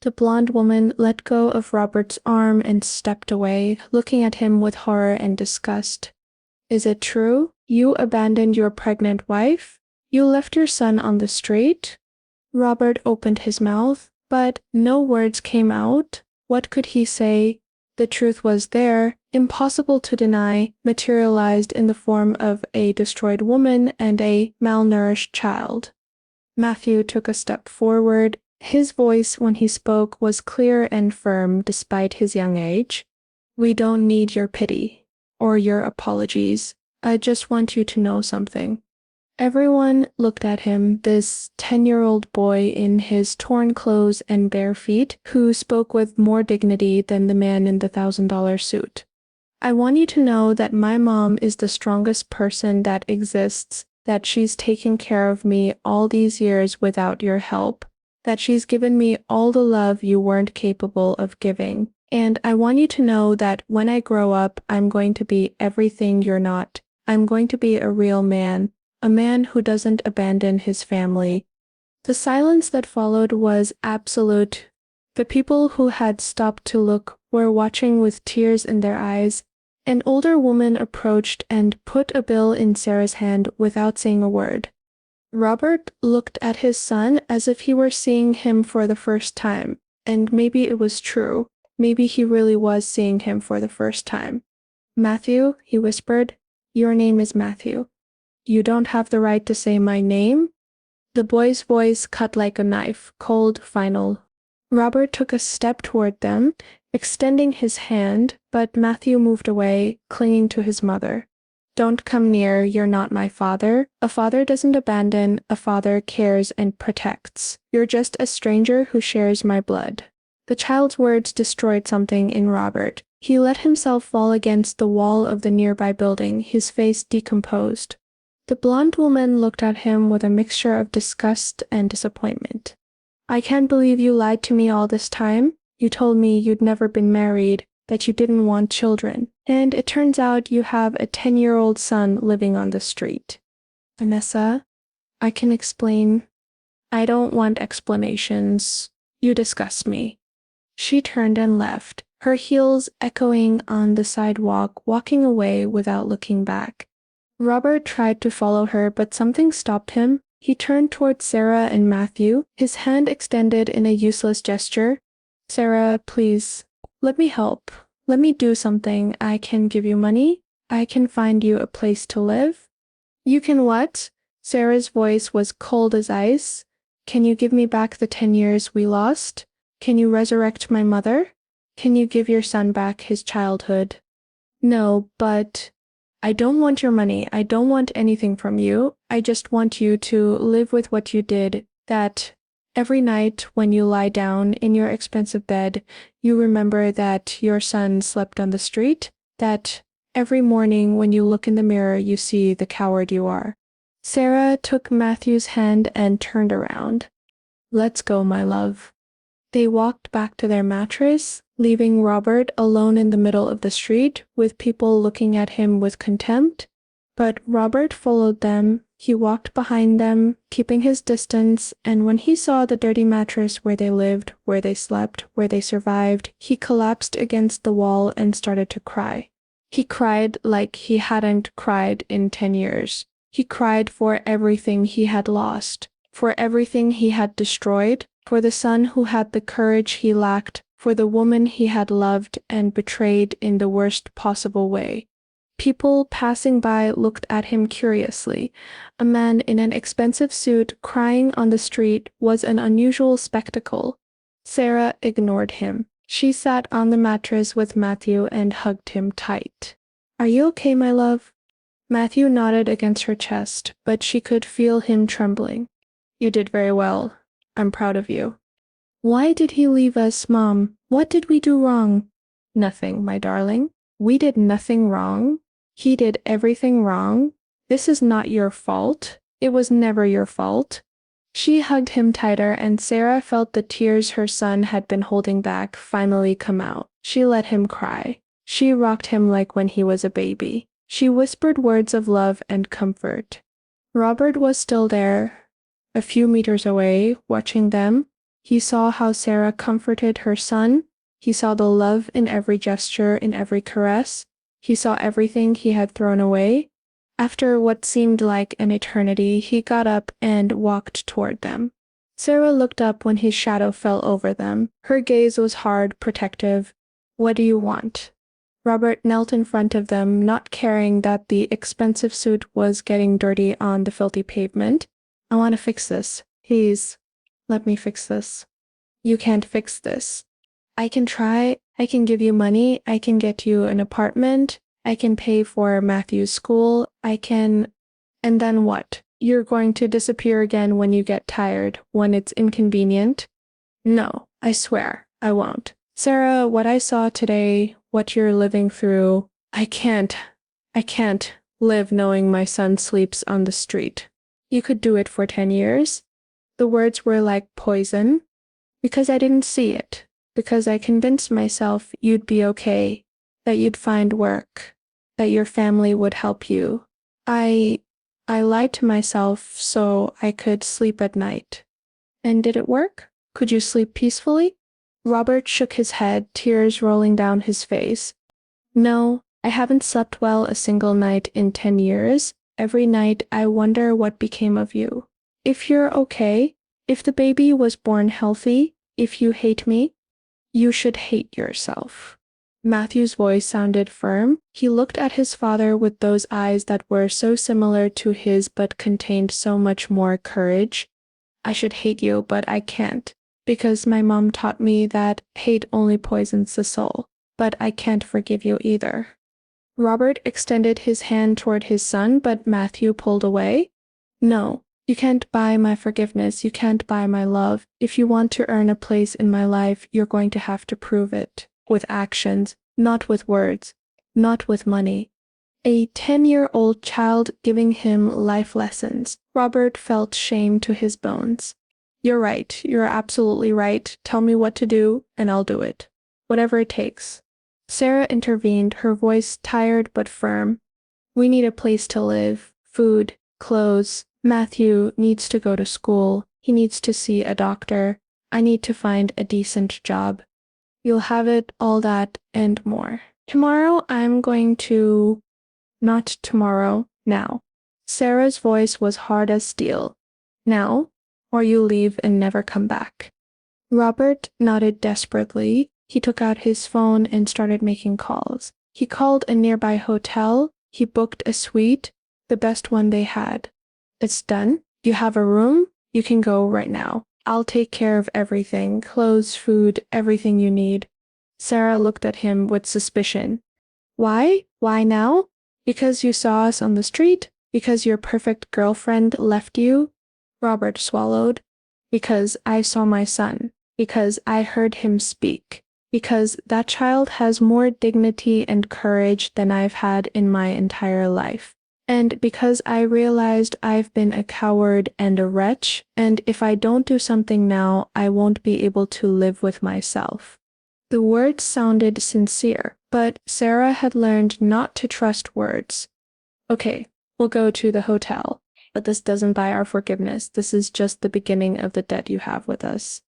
The blonde woman let go of Robert's arm and stepped away, looking at him with horror and disgust. Is it true? You abandoned your pregnant wife? You left your son on the street? Robert opened his mouth, but no words came out. What could he say? The truth was there, impossible to deny, materialized in the form of a destroyed woman and a malnourished child. Matthew took a step forward. His voice, when he spoke, was clear and firm despite his young age. We don't need your pity or your apologies. I just want you to know something. Everyone looked at him, this 10-year-old boy in his torn clothes and bare feet, who spoke with more dignity than the man in the $1,000 suit. I want you to know that my mom is the strongest person that exists, that she's taken care of me all these years without your help, that she's given me all the love you weren't capable of giving. And I want you to know that when I grow up, I'm going to be everything you're not. I'm going to be a real man, a man who doesn't abandon his family. The silence that followed was absolute. The people who had stopped to look were watching with tears in their eyes. An older woman approached and put a bill in Sarah's hand without saying a word. Robert looked at his son as if he were seeing him for the first time, and maybe it was true. Maybe he really was seeing him for the first time. "Matthew," he whispered, "your name is Matthew. You don't have the right to say my name." The boy's voice cut like a knife, cold, final. Robert took a step toward them, extending his hand, but Matthew moved away, clinging to his mother. "Don't come near, you're not my father. A father doesn't abandon, a father cares and protects. You're just a stranger who shares my blood." The child's words destroyed something in Robert. He let himself fall against the wall of the nearby building, his face decomposed. The blonde woman looked at him with a mixture of disgust and disappointment. "I can't believe you lied to me all this time. You told me you'd never been married, that you didn't want children, and it turns out you have a 10-year-old son living on the street." "Vanessa, I can explain." "I don't want explanations. You disgust me." She turned and left, her heels echoing on the sidewalk, walking away without looking back. Robert tried to follow her, but something stopped him. He turned toward Sarah and Matthew, his hand extended in a useless gesture. "Sarah, please, let me help. Let me do something. I can give you money. I can find you a place to live." "You can what?" Sarah's voice was cold as ice. "Can you give me back the 10 years we lost? Can you resurrect my mother? Can you give your son back his childhood?" "No, but I don't want your money. I don't want anything from you. I just want you to live with what you did, that every night when you lie down in your expensive bed, you remember that your son slept on the street, that every morning when you look in the mirror you see the coward you are." Sarah took Matthew's hand and turned around. "Let's go, my love." They walked back to their mattress, leaving Robert alone in the middle of the street, with people looking at him with contempt. But Robert followed them. He walked behind them, keeping his distance, and when he saw the dirty mattress where they lived, where they slept, where they survived, he collapsed against the wall and started to cry. He cried like he hadn't cried in 10 years. He cried for everything he had lost, for everything he had destroyed, for the son who had the courage he lacked, for the woman he had loved and betrayed in the worst possible way. People passing by looked at him curiously. A man in an expensive suit crying on the street was an unusual spectacle. Sarah ignored him. She sat on the mattress with Matthew and hugged him tight. "Are you okay, my love?" Matthew nodded against her chest, but she could feel him trembling. "You did very well. I'm proud of you." "Why did he leave us, Mom? What did we do wrong?" "Nothing, my darling. We did nothing wrong. He did everything wrong. This is not your fault. It was never your fault." She hugged him tighter, and Sarah felt the tears her son had been holding back finally come out. She let him cry. She rocked him like when he was a baby. She whispered words of love and comfort. Robert was still there, a few meters away, watching them. He saw how Sarah comforted her son. He saw the love in every gesture, in every caress. He saw everything he had thrown away. After what seemed like an eternity, he got up and walked toward them. Sarah looked up when his shadow fell over them. Her gaze was hard, protective. "What do you want?" Robert knelt in front of them, not caring that the expensive suit was getting dirty on the filthy pavement. "I want to fix this. Please, let me fix this." "You can't fix this." "I can try. I can give you money. I can get you an apartment. I can pay for Matthew's school. I can—" "And then what? You're going to disappear again when you get tired, when it's inconvenient?" "No, I swear, I won't. Sarah, what I saw today, what you're living through, I can't live knowing my son sleeps on the street." "You could do it for 10 years." The words were like poison. "Because I didn't see it. Because I convinced myself you'd be okay, that you'd find work, that your family would help you. I lied to myself so I could sleep at night." "And did it work? Could you sleep peacefully?" Robert shook his head, tears rolling down his face. No, I haven't slept well a single night in 10 years. Every night I wonder what became of you. If you're okay, if the baby was born healthy, if you hate me, you should hate yourself. Matthew's voice sounded firm. He looked at his father with those eyes that were so similar to his but contained so much more courage. I should hate you, but I can't, because my mom taught me that hate only poisons the soul. But I can't forgive you either. Robert extended his hand toward his son, but Matthew pulled away. No, you can't buy my forgiveness, you can't buy my love. If you want to earn a place in my life, you're going to have to prove it. With actions, not with words, not with money. A 10-year-old child giving him life lessons. Robert felt shame to his bones. You're right, you're absolutely right. Tell me what to do, and I'll do it. Whatever it takes. Sarah intervened, her voice tired but firm. We need a place to live, food, clothes. Matthew needs to go to school. He needs to see a doctor. I need to find a decent job. You'll have it, all that, and more. Tomorrow I'm going to... Not tomorrow, now. Sarah's voice was hard as steel. Now, or you leave and never come back. Robert nodded desperately. He took out his phone and started making calls. He called a nearby hotel. He booked a suite, the best one they had. It's done. You have a room? You can go right now. I'll take care of everything, clothes, food, everything you need. Sarah looked at him with suspicion. Why? Why now? Because you saw us on the street? Because your perfect girlfriend left you? Robert swallowed. Because I saw my son. Because I heard him speak. Because that child has more dignity and courage than I've had in my entire life. And because I realized I've been a coward and a wretch, and if I don't do something now, I won't be able to live with myself. The words sounded sincere, but Sarah had learned not to trust words. Okay, we'll go to the hotel, but this doesn't buy our forgiveness. This is just the beginning of the debt you have with us.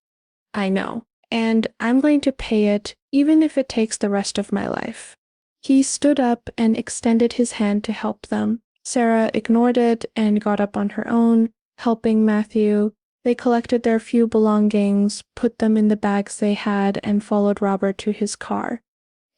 I know. And I'm going to pay it, even if it takes the rest of my life. He stood up and extended his hand to help them. Sarah ignored it and got up on her own, helping Matthew. They collected their few belongings, put them in the bags they had, and followed Robert to his car.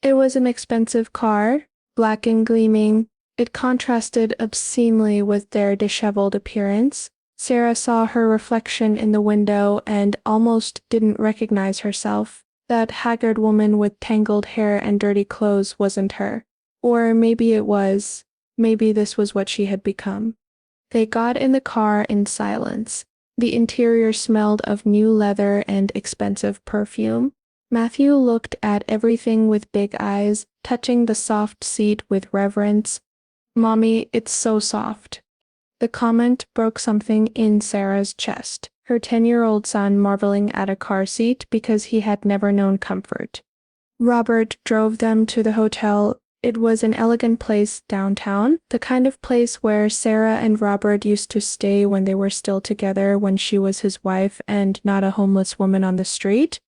It was an expensive car, black and gleaming. It contrasted obscenely with their disheveled appearance. Sarah saw her reflection in the window and almost didn't recognize herself. That haggard woman with tangled hair and dirty clothes wasn't her. Or maybe it was. Maybe this was what she had become. They got in the car in silence. The interior smelled of new leather and expensive perfume. Matthew looked at everything with big eyes, touching the soft seat with reverence. Mommy, it's so soft. The comment broke something in Sarah's chest, her 10-year-old son marveling at a car seat because he had never known comfort. Robert drove them to the hotel. It was an elegant place downtown, the kind of place where Sarah and Robert used to stay when they were still together, when she was his wife and not a homeless woman on the street.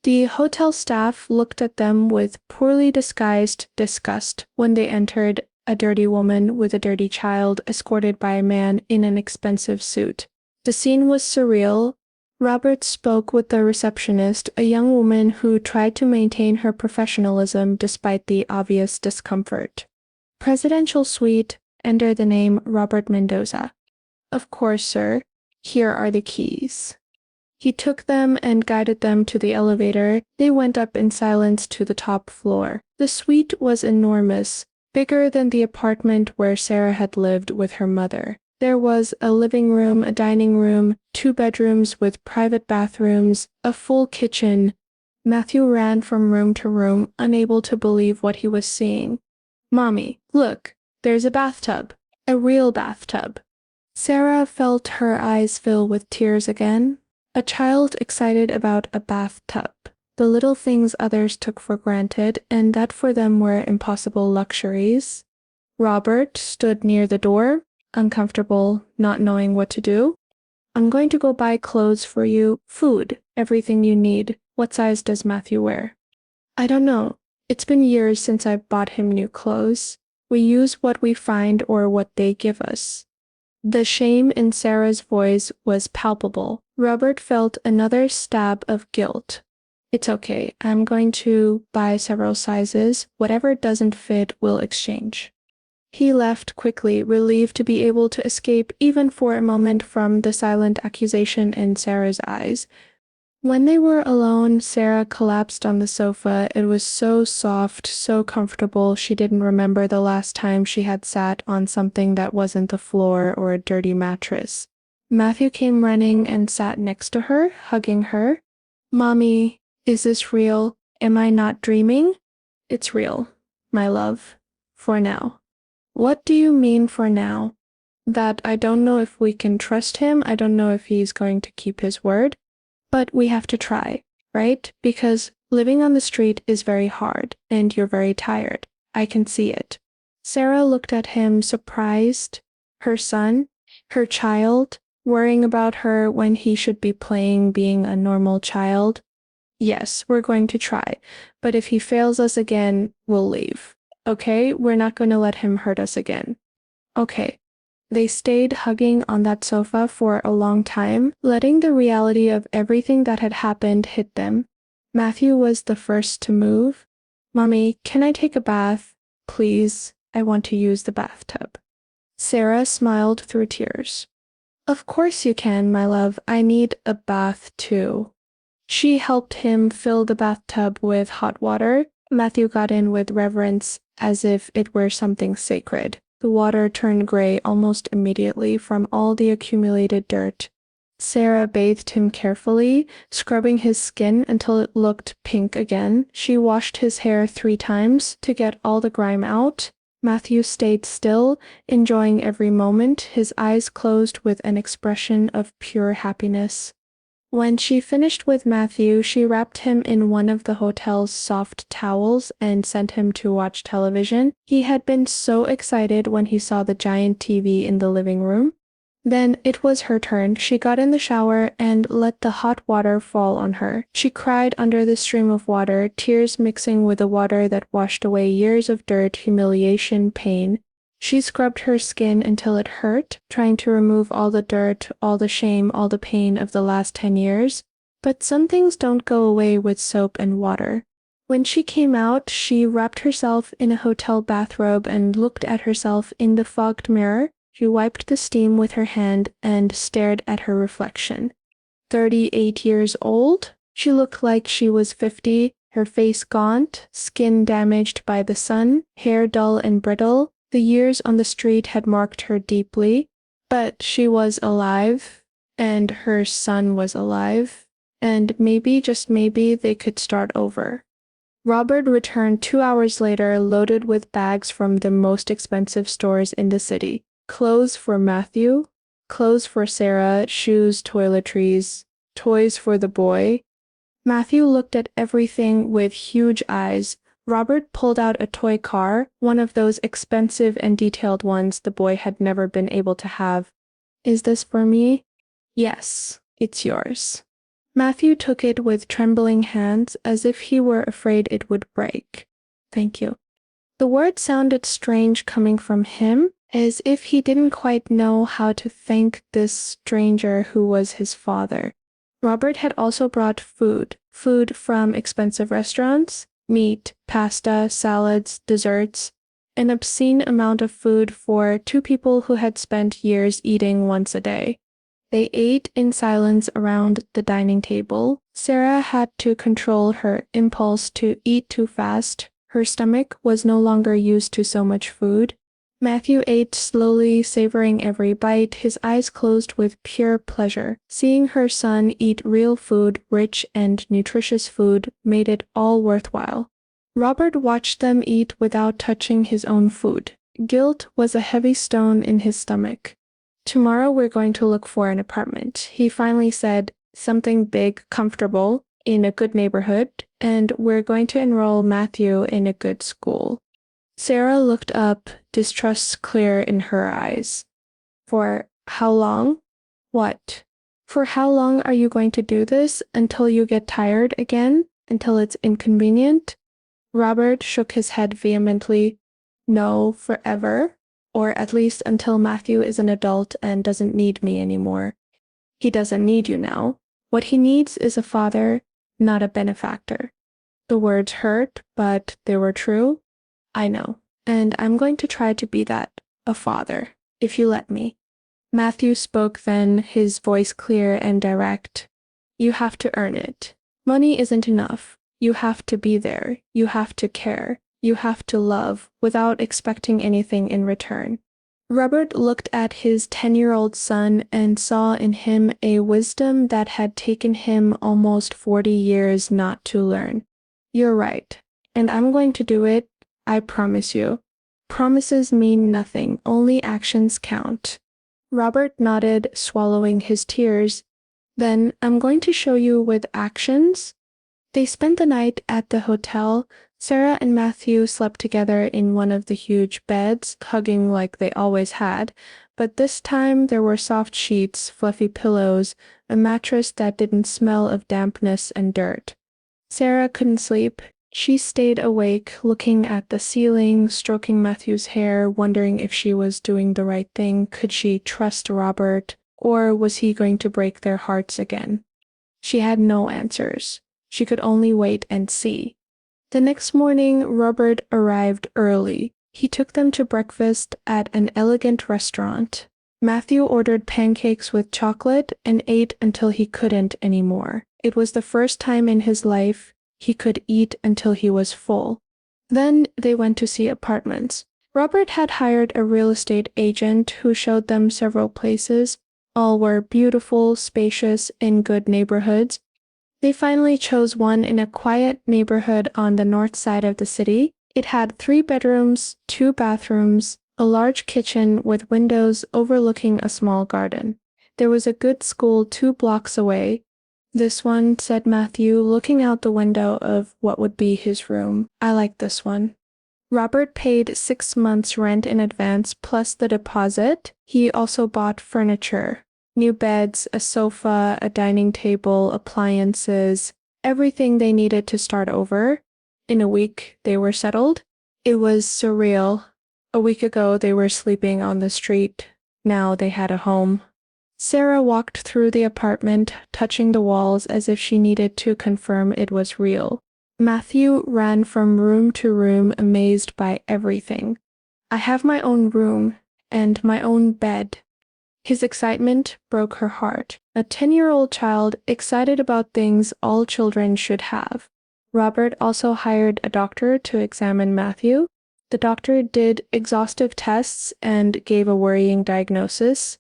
The hotel staff looked at them with poorly disguised disgust when they entered. A dirty woman with a dirty child escorted by a man in an expensive suit. The scene was surreal. Robert spoke with the receptionist, a young woman who tried to maintain her professionalism despite the obvious discomfort. Presidential suite, enter the name Robert Mendoza. Of course, sir. Here are the keys. He took them and guided them to the elevator. They went up in silence to the top floor. The suite was enormous. Bigger than the apartment where Sarah had lived with her mother. There was a living room, a dining room, 2 bedrooms with private bathrooms, a full kitchen. Matthew ran from room to room, unable to believe what he was seeing. Mommy, look, there's a bathtub. A real bathtub. Sarah felt her eyes fill with tears again. A child excited about a bathtub. The little things others took for granted, and that for them were impossible luxuries. Robert stood near the door, uncomfortable, not knowing what to do. I'm going to go buy clothes for you, food, everything you need. What size does Matthew wear? I don't know. It's been years since I bought him new clothes. We use what we find or what they give us. The shame in Sarah's voice was palpable. Robert felt another stab of guilt. It's okay. I'm going to buy several sizes. Whatever doesn't fit, we'll exchange. He left quickly, relieved to be able to escape even for a moment from the silent accusation in Sarah's eyes. When they were alone, Sarah collapsed on the sofa. It was so soft, so comfortable, she didn't remember the last time she had sat on something that wasn't the floor or a dirty mattress. Matthew came running and sat next to her, hugging her. Mommy, is this real? Am I not dreaming? It's real, my love. For now. What do you mean for now? That I don't know if we can trust him. I don't know if he's going to keep his word. But we have to try, right? Because living on the street is very hard, and you're very tired. I can see it. Sarah looked at him surprised. Her son, her child, worrying about her when he should be playing being a normal child. Yes, we're going to try, but if he fails us again, we'll leave. Okay? We're not going to let him hurt us again. Okay. They stayed hugging on that sofa for a long time, letting the reality of everything that had happened hit them. Matthew was the first to move. Mommy, can I take a bath? Please, I want to use the bathtub. Sarah smiled through tears. Of course you can, my love. I need a bath too. She helped him fill the bathtub with hot water. Matthew got in with reverence, as if it were something sacred. The water turned gray almost immediately from all the accumulated dirt. Sarah bathed him carefully, scrubbing his skin until it looked pink again. She washed his hair 3 times to get all the grime out. Matthew stayed still, enjoying every moment, his eyes closed with an expression of pure happiness. When she finished with Matthew, she wrapped him in one of the hotel's soft towels and sent him to watch television. He had been so excited when he saw the giant TV in the living room. Then it was her turn. She got in the shower and let the hot water fall on her. She cried under the stream of water, tears mixing with the water that washed away years of dirt, humiliation, pain. She scrubbed her skin until it hurt, trying to remove all the dirt, all the shame, all the pain of the last 10 years. But some things don't go away with soap and water. When she came out, she wrapped herself in a hotel bathrobe and looked at herself in the fogged mirror. She wiped the steam with her hand and stared at her reflection. 38 years old? She looked like she was 50, her face gaunt, skin damaged by the sun, hair dull and brittle. The years on the street had marked her deeply, but she was alive, and her son was alive, and maybe, just maybe, they could start over. Robert returned 2 hours later, loaded with bags from the most expensive stores in the city. Clothes for Matthew, clothes for Sarah, shoes, toiletries, toys for the boy. Matthew looked at everything with huge eyes. Robert pulled out a toy car, one of those expensive and detailed ones the boy had never been able to have. Is this for me? Yes, it's yours. Matthew took it with trembling hands, as if he were afraid it would break. Thank you. The word sounded strange coming from him, as if he didn't quite know how to thank this stranger who was his father. Robert had also brought food from expensive restaurants, meat, pasta, salads, desserts, an obscene amount of food for 2 people who had spent years eating once a day. They ate in silence around the dining table. Sarah had to control her impulse to eat too fast. Her stomach was no longer used to so much food. Matthew ate slowly, savoring every bite, his eyes closed with pure pleasure. Seeing her son eat real food, rich and nutritious food, made it all worthwhile. Robert watched them eat without touching his own food. Guilt was a heavy stone in his stomach. Tomorrow we're going to look for an apartment, he finally said, something big, comfortable, in a good neighborhood, and we're going to enroll Matthew in a good school. Sarah looked up, distrust clear in her eyes. For how long? What? For how long are you going to do this? Until you get tired again? Until it's inconvenient? Robert shook his head vehemently. No, forever. Or at least until Matthew is an adult and doesn't need me anymore. He doesn't need you now. What he needs is a father, not a benefactor. The words hurt, but they were true. I know. And I'm going to try to be that, a father, if you let me. Matthew spoke then, his voice clear and direct. You have to earn it. Money isn't enough. You have to be there. You have to care. You have to love without expecting anything in return. Robert looked at his 10-year-old son and saw in him a wisdom that had taken him almost 40 years not to learn. You're right. And I'm going to do it, I promise you. Promises mean nothing, only actions count. Robert nodded, swallowing his tears. Then I'm going to show you with actions. They spent the night at the hotel. Sarah and Matthew slept together in one of the huge beds, hugging like they always had, but this time there were soft sheets, fluffy pillows, a mattress that didn't smell of dampness and dirt. Sarah couldn't sleep. She stayed awake, looking at the ceiling, stroking Matthew's hair, wondering if she was doing the right thing. Could she trust Robert, or was he going to break their hearts again? She had no answers. She could only wait and see. The next morning, Robert arrived early. He took them to breakfast at an elegant restaurant. Matthew ordered pancakes with chocolate and ate until he couldn't anymore. It was the first time in his life he could eat until he was full. Then they went to see apartments. Robert had hired a real estate agent who showed them several places. All were beautiful, spacious, in good neighborhoods. They finally chose one in a quiet neighborhood on the north side of the city. It had 3 bedrooms, 2 bathrooms, a large kitchen with windows overlooking a small garden. There was a good school 2 blocks away. This one, said Matthew, looking out the window of what would be his room. I like this one. Robert paid 6 months' rent in advance plus the deposit. He also bought furniture. New beds, a sofa, a dining table, appliances, everything they needed to start over. In a week, they were settled. It was surreal. A week ago, they were sleeping on the street. Now they had a home. Sarah walked through the apartment, touching the walls as if she needed to confirm it was real. Matthew ran from room to room, amazed by everything. I have my own room and my own bed. His excitement broke her heart. A 10-year-old child excited about things all children should have. Robert also hired a doctor to examine Matthew. The doctor did exhaustive tests and gave a worrying diagnosis.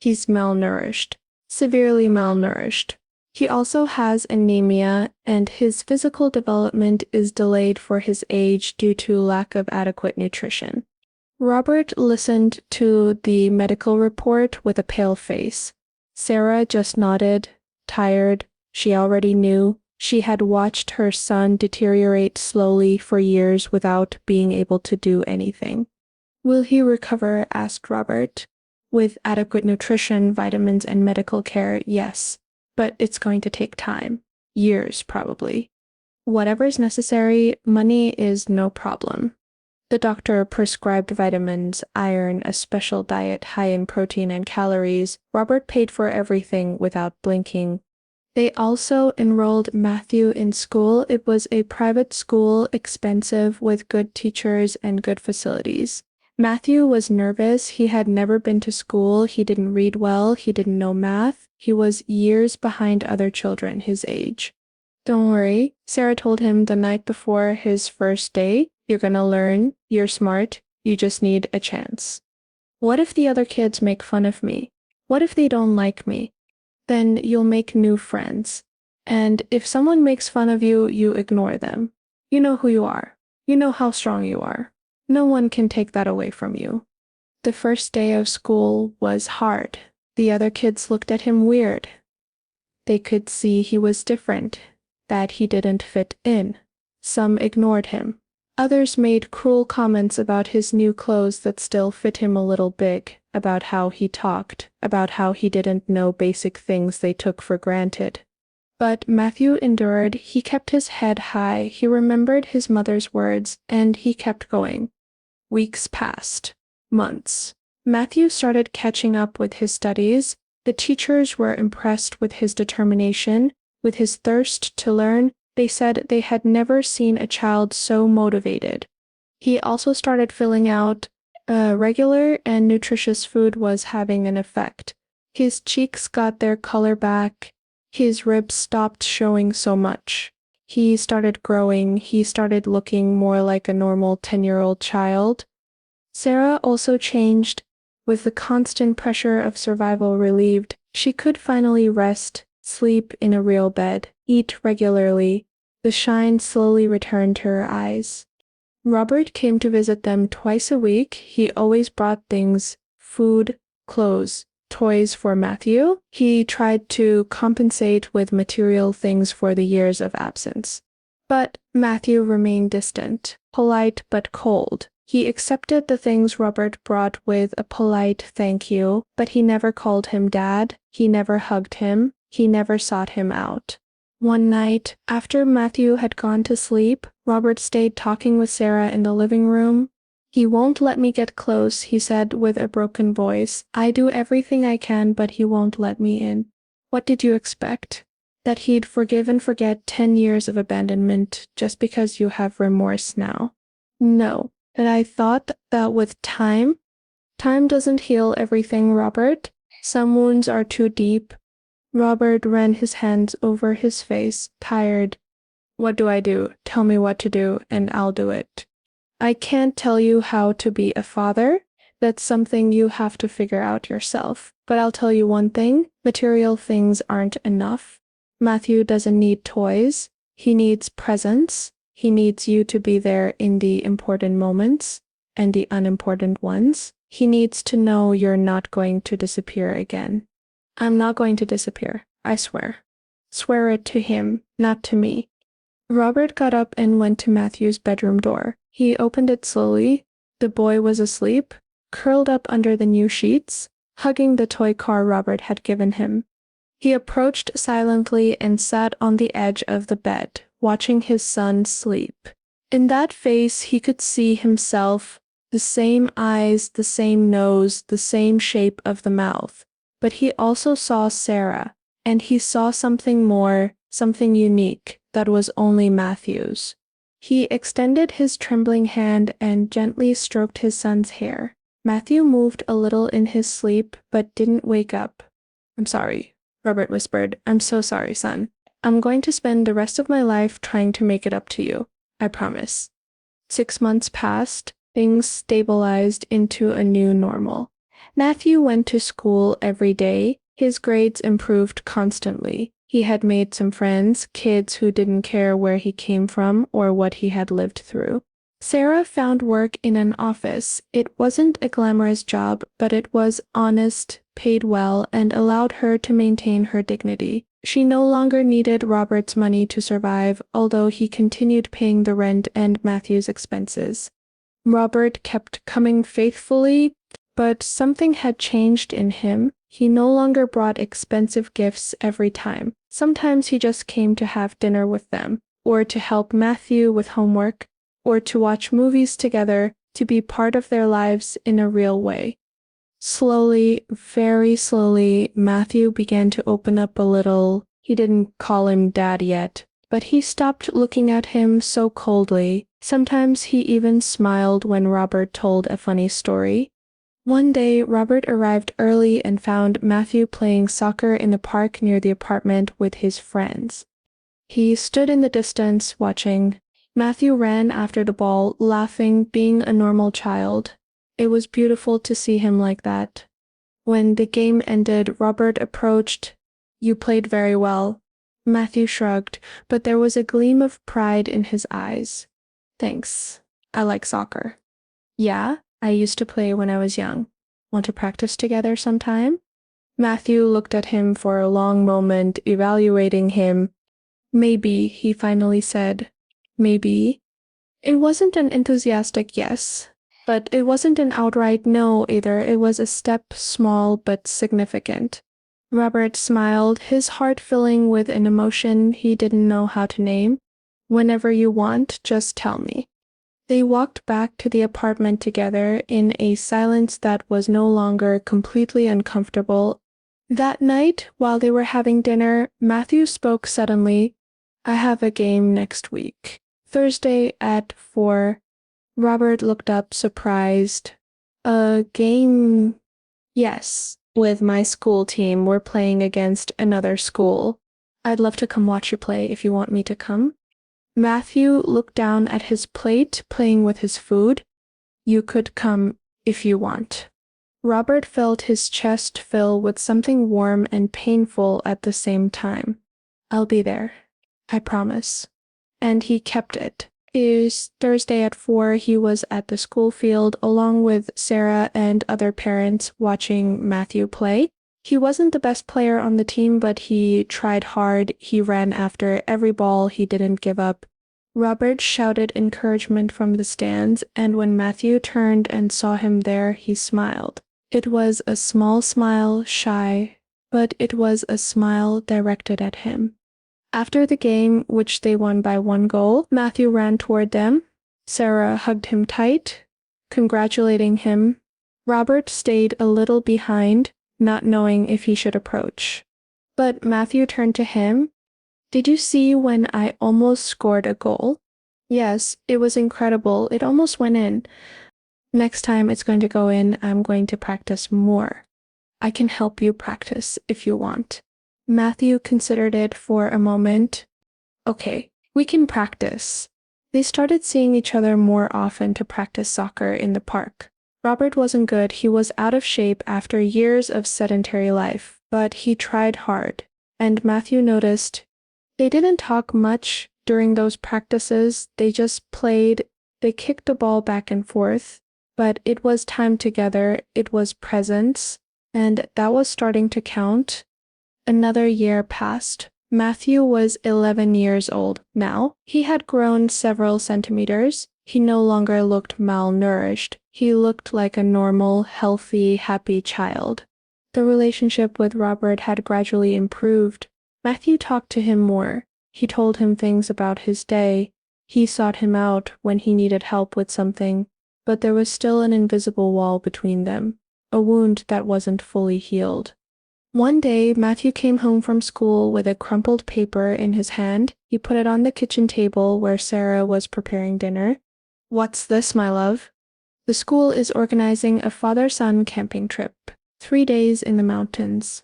He's malnourished, severely malnourished. He also has anemia, and his physical development is delayed for his age due to lack of adequate nutrition. Robert listened to the medical report with a pale face. Sarah just nodded, tired. She already knew. She had watched her son deteriorate slowly for years without being able to do anything. Will he recover? Asked Robert. With adequate nutrition, vitamins, and medical care, yes. But it's going to take time. Years, probably. Whatever's necessary, money is no problem. The doctor prescribed vitamins, iron, a special diet high in protein and calories. Robert paid for everything without blinking. They also enrolled Matthew in school. It was a private school, expensive, with good teachers and good facilities. Matthew was nervous. He had never been to school. He didn't read well. He didn't know math. He was years behind other children his age. Don't worry, Sarah told him the night before his first day. You're gonna learn. You're smart. You just need a chance. What if the other kids make fun of me? What if they don't like me? Then you'll make new friends. And if someone makes fun of you, you ignore them. You know who you are. You know how strong you are. No one can take that away from you. The first day of school was hard. The other kids looked at him weird. They could see he was different, that he didn't fit in. Some ignored him. Others made cruel comments about his new clothes that still fit him a little big, about how he talked, about how he didn't know basic things they took for granted. But Matthew endured. He kept his head high, he remembered his mother's words, and he kept going. Weeks passed. Months. Matthew started catching up with his studies. The teachers were impressed with his determination, with his thirst to learn. They said they had never seen a child so motivated. He also started filling out. Regular and nutritious food was having an effect. His cheeks got their color back. His ribs stopped showing so much. He started growing. He started looking more like a normal 10-year-old child. Sarah also changed. With the constant pressure of survival relieved, she could finally rest, sleep in a real bed, eat regularly. The shine slowly returned to her eyes. Robert came to visit them twice a week. He always brought things, food, clothes, toys for Matthew. He tried to compensate with material things for the years of absence. But Matthew remained distant, polite but cold. He accepted the things Robert brought with a polite thank you, but he never called him dad, he never hugged him, he never sought him out. One night, after Matthew had gone to sleep, Robert stayed talking with Sarah in the living room. "He won't let me get close," he said with a broken voice. "I do everything I can, but he won't let me in." What did you expect? That he'd forgive and forget 10 years of abandonment just because you have remorse now? No. And I thought that with time doesn't heal everything, Robert. Some wounds are too deep. Robert ran his hands over his face, tired. "What do I do? Tell me what to do, and I'll do it." "I can't tell you how to be a father. That's something you have to figure out yourself. But I'll tell you one thing, material things aren't enough. Matthew doesn't need toys. He needs presence. He needs you to be there in the important moments and the unimportant ones. He needs to know you're not going to disappear again." "I'm not going to disappear, I swear." "Swear it to him, not to me." Robert got up and went to Matthew's bedroom door. He opened it slowly. The boy was asleep, curled up under the new sheets, hugging the toy car Robert had given him. He approached silently and sat on the edge of the bed, watching his son sleep. In that face he could see himself, the same eyes, the same nose, the same shape of the mouth. But he also saw Sarah, and he saw something more, something unique, that was only Matthew's. He extended his trembling hand and gently stroked his son's hair. Matthew moved a little in his sleep, but didn't wake up. "I'm sorry," Robert whispered. "I'm so sorry, son. I'm going to spend the rest of my life trying to make it up to you. I promise." 6 months passed. Things stabilized into a new normal. Matthew went to school every day. His grades improved constantly. He had made some friends, kids who didn't care where he came from or what he had lived through. Sarah found work in an office. It wasn't a glamorous job, but it was honest, paid well, and allowed her to maintain her dignity. She no longer needed Robert's money to survive, although he continued paying the rent and Matthew's expenses. Robert kept coming faithfully, but something had changed in him. He no longer brought expensive gifts every time. Sometimes he just came to have dinner with them, or to help Matthew with homework, or to watch movies together, to be part of their lives in a real way. Slowly, very slowly, Matthew began to open up a little. He didn't call him dad yet, but he stopped looking at him so coldly. Sometimes he even smiled when Robert told a funny story. One day, Robert arrived early and found Matthew playing soccer in a park near the apartment with his friends. He stood in the distance, watching. Matthew ran after the ball, laughing, being a normal child. It was beautiful to see him like that. When the game ended, Robert approached. "You played very well." Matthew shrugged, but there was a gleam of pride in his eyes. "Thanks. I like soccer." "Yeah? I used to play when I was young. Want to practice together sometime?" Matthew looked at him for a long moment, evaluating him. "Maybe," he finally said. "Maybe." It wasn't an enthusiastic yes, but it wasn't an outright no either. It was a step, small but significant. Robert smiled, his heart filling with an emotion he didn't know how to name. Whenever you want, just tell me. They walked back to the apartment together in a silence that was no longer completely uncomfortable. That night, while they were having dinner, Matthew spoke suddenly. I have a game next week. Thursday at 4. Robert looked up, surprised. A game? Yes. With my school team, we're playing against another school. I'd love to come watch you play if you want me to come. Matthew looked down at his plate, playing with his food. You could come if you want. Robert felt his chest fill with something warm and painful at the same time. I'll be there. I promise. And he kept it. Is Thursday at 4, he was at the school field along with Sarah and other parents watching Matthew play. He wasn't the best player on the team, but he tried hard. He ran after every ball. He didn't give up. Robert shouted encouragement from the stands, and when Matthew turned and saw him there, he smiled. It was a small smile, shy, but it was a smile directed at him. After the game, which they won by 1 goal, Matthew ran toward them. Sarah hugged him tight, congratulating him. Robert stayed a little behind, not knowing if he should approach. But Matthew turned to him. Did you see when I almost scored a goal? Yes, it was incredible. It almost went in. Next time it's going to go in, I'm going to practice more. I can help you practice if you want. Matthew considered it for a moment. Okay, we can practice. They started seeing each other more often to practice soccer in the park. Robert wasn't good. He was out of shape after years of sedentary life, but he tried hard. And Matthew noticed. They didn't talk much during those practices. They just played. They kicked the ball back and forth. But it was time together. It was presence. And that was starting to count. Another year passed. Matthew was 11 years old now. He had grown several centimeters. He no longer looked malnourished. He looked like a normal, healthy, happy child. The relationship with Robert had gradually improved. Matthew talked to him more. He told him things about his day. He sought him out when he needed help with something. But there was still an invisible wall between them, a wound that wasn't fully healed. One day, Matthew came home from school with a crumpled paper in his hand. He put it on the kitchen table where Sarah was preparing dinner. What's this, my love? The school is organizing a father-son camping trip. 3 days in the mountains.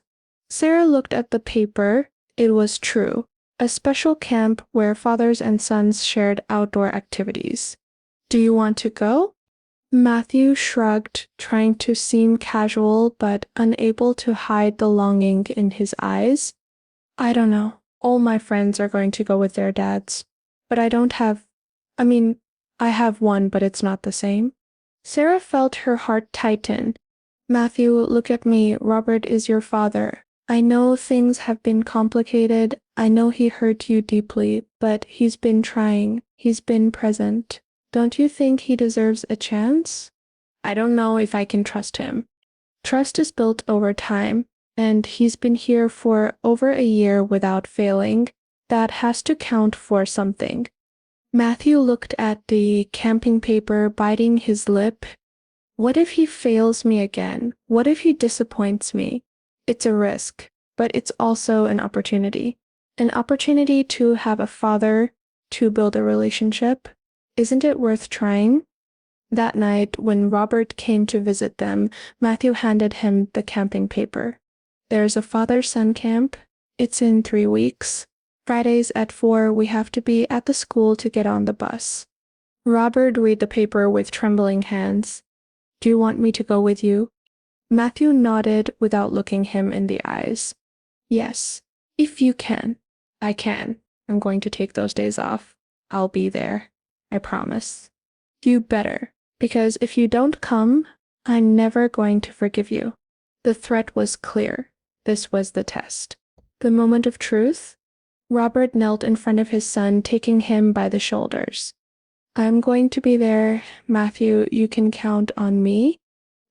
Sarah looked at the paper. It was true. A special camp where fathers and sons shared outdoor activities. Do you want to go? Matthew shrugged, trying to seem casual but unable to hide the longing in his eyes. I don't know. All my friends are going to go with their dads. But I don't have... I have one, but it's not the same. Sarah felt her heart tighten. Matthew, look at me. Robert is your father. I know things have been complicated. I know he hurt you deeply, but he's been trying. He's been present. Don't you think he deserves a chance? I don't know if I can trust him. Trust is built over time, and he's been here for over a year without failing. That has to count for something. Matthew looked at the camping paper, biting his lip. What if he fails me again? What if he disappoints me? It's a risk, but it's also an opportunity. An opportunity to have a father, to build a relationship. Isn't it worth trying? That night, when Robert came to visit them, Matthew handed him the camping paper. There's a father-son camp. It's in 3 weeks. Fridays at 4, we have to be at the school to get on the bus. Robert read the paper with trembling hands. Do you want me to go with you? Matthew nodded without looking him in the eyes. Yes, if you can. I can. I'm going to take those days off. I'll be there. I promise. You better, because if you don't come, I'm never going to forgive you. The threat was clear. This was the test. The moment of truth? Robert knelt in front of his son, taking him by the shoulders. I'm going to be there. Matthew, you can count on me.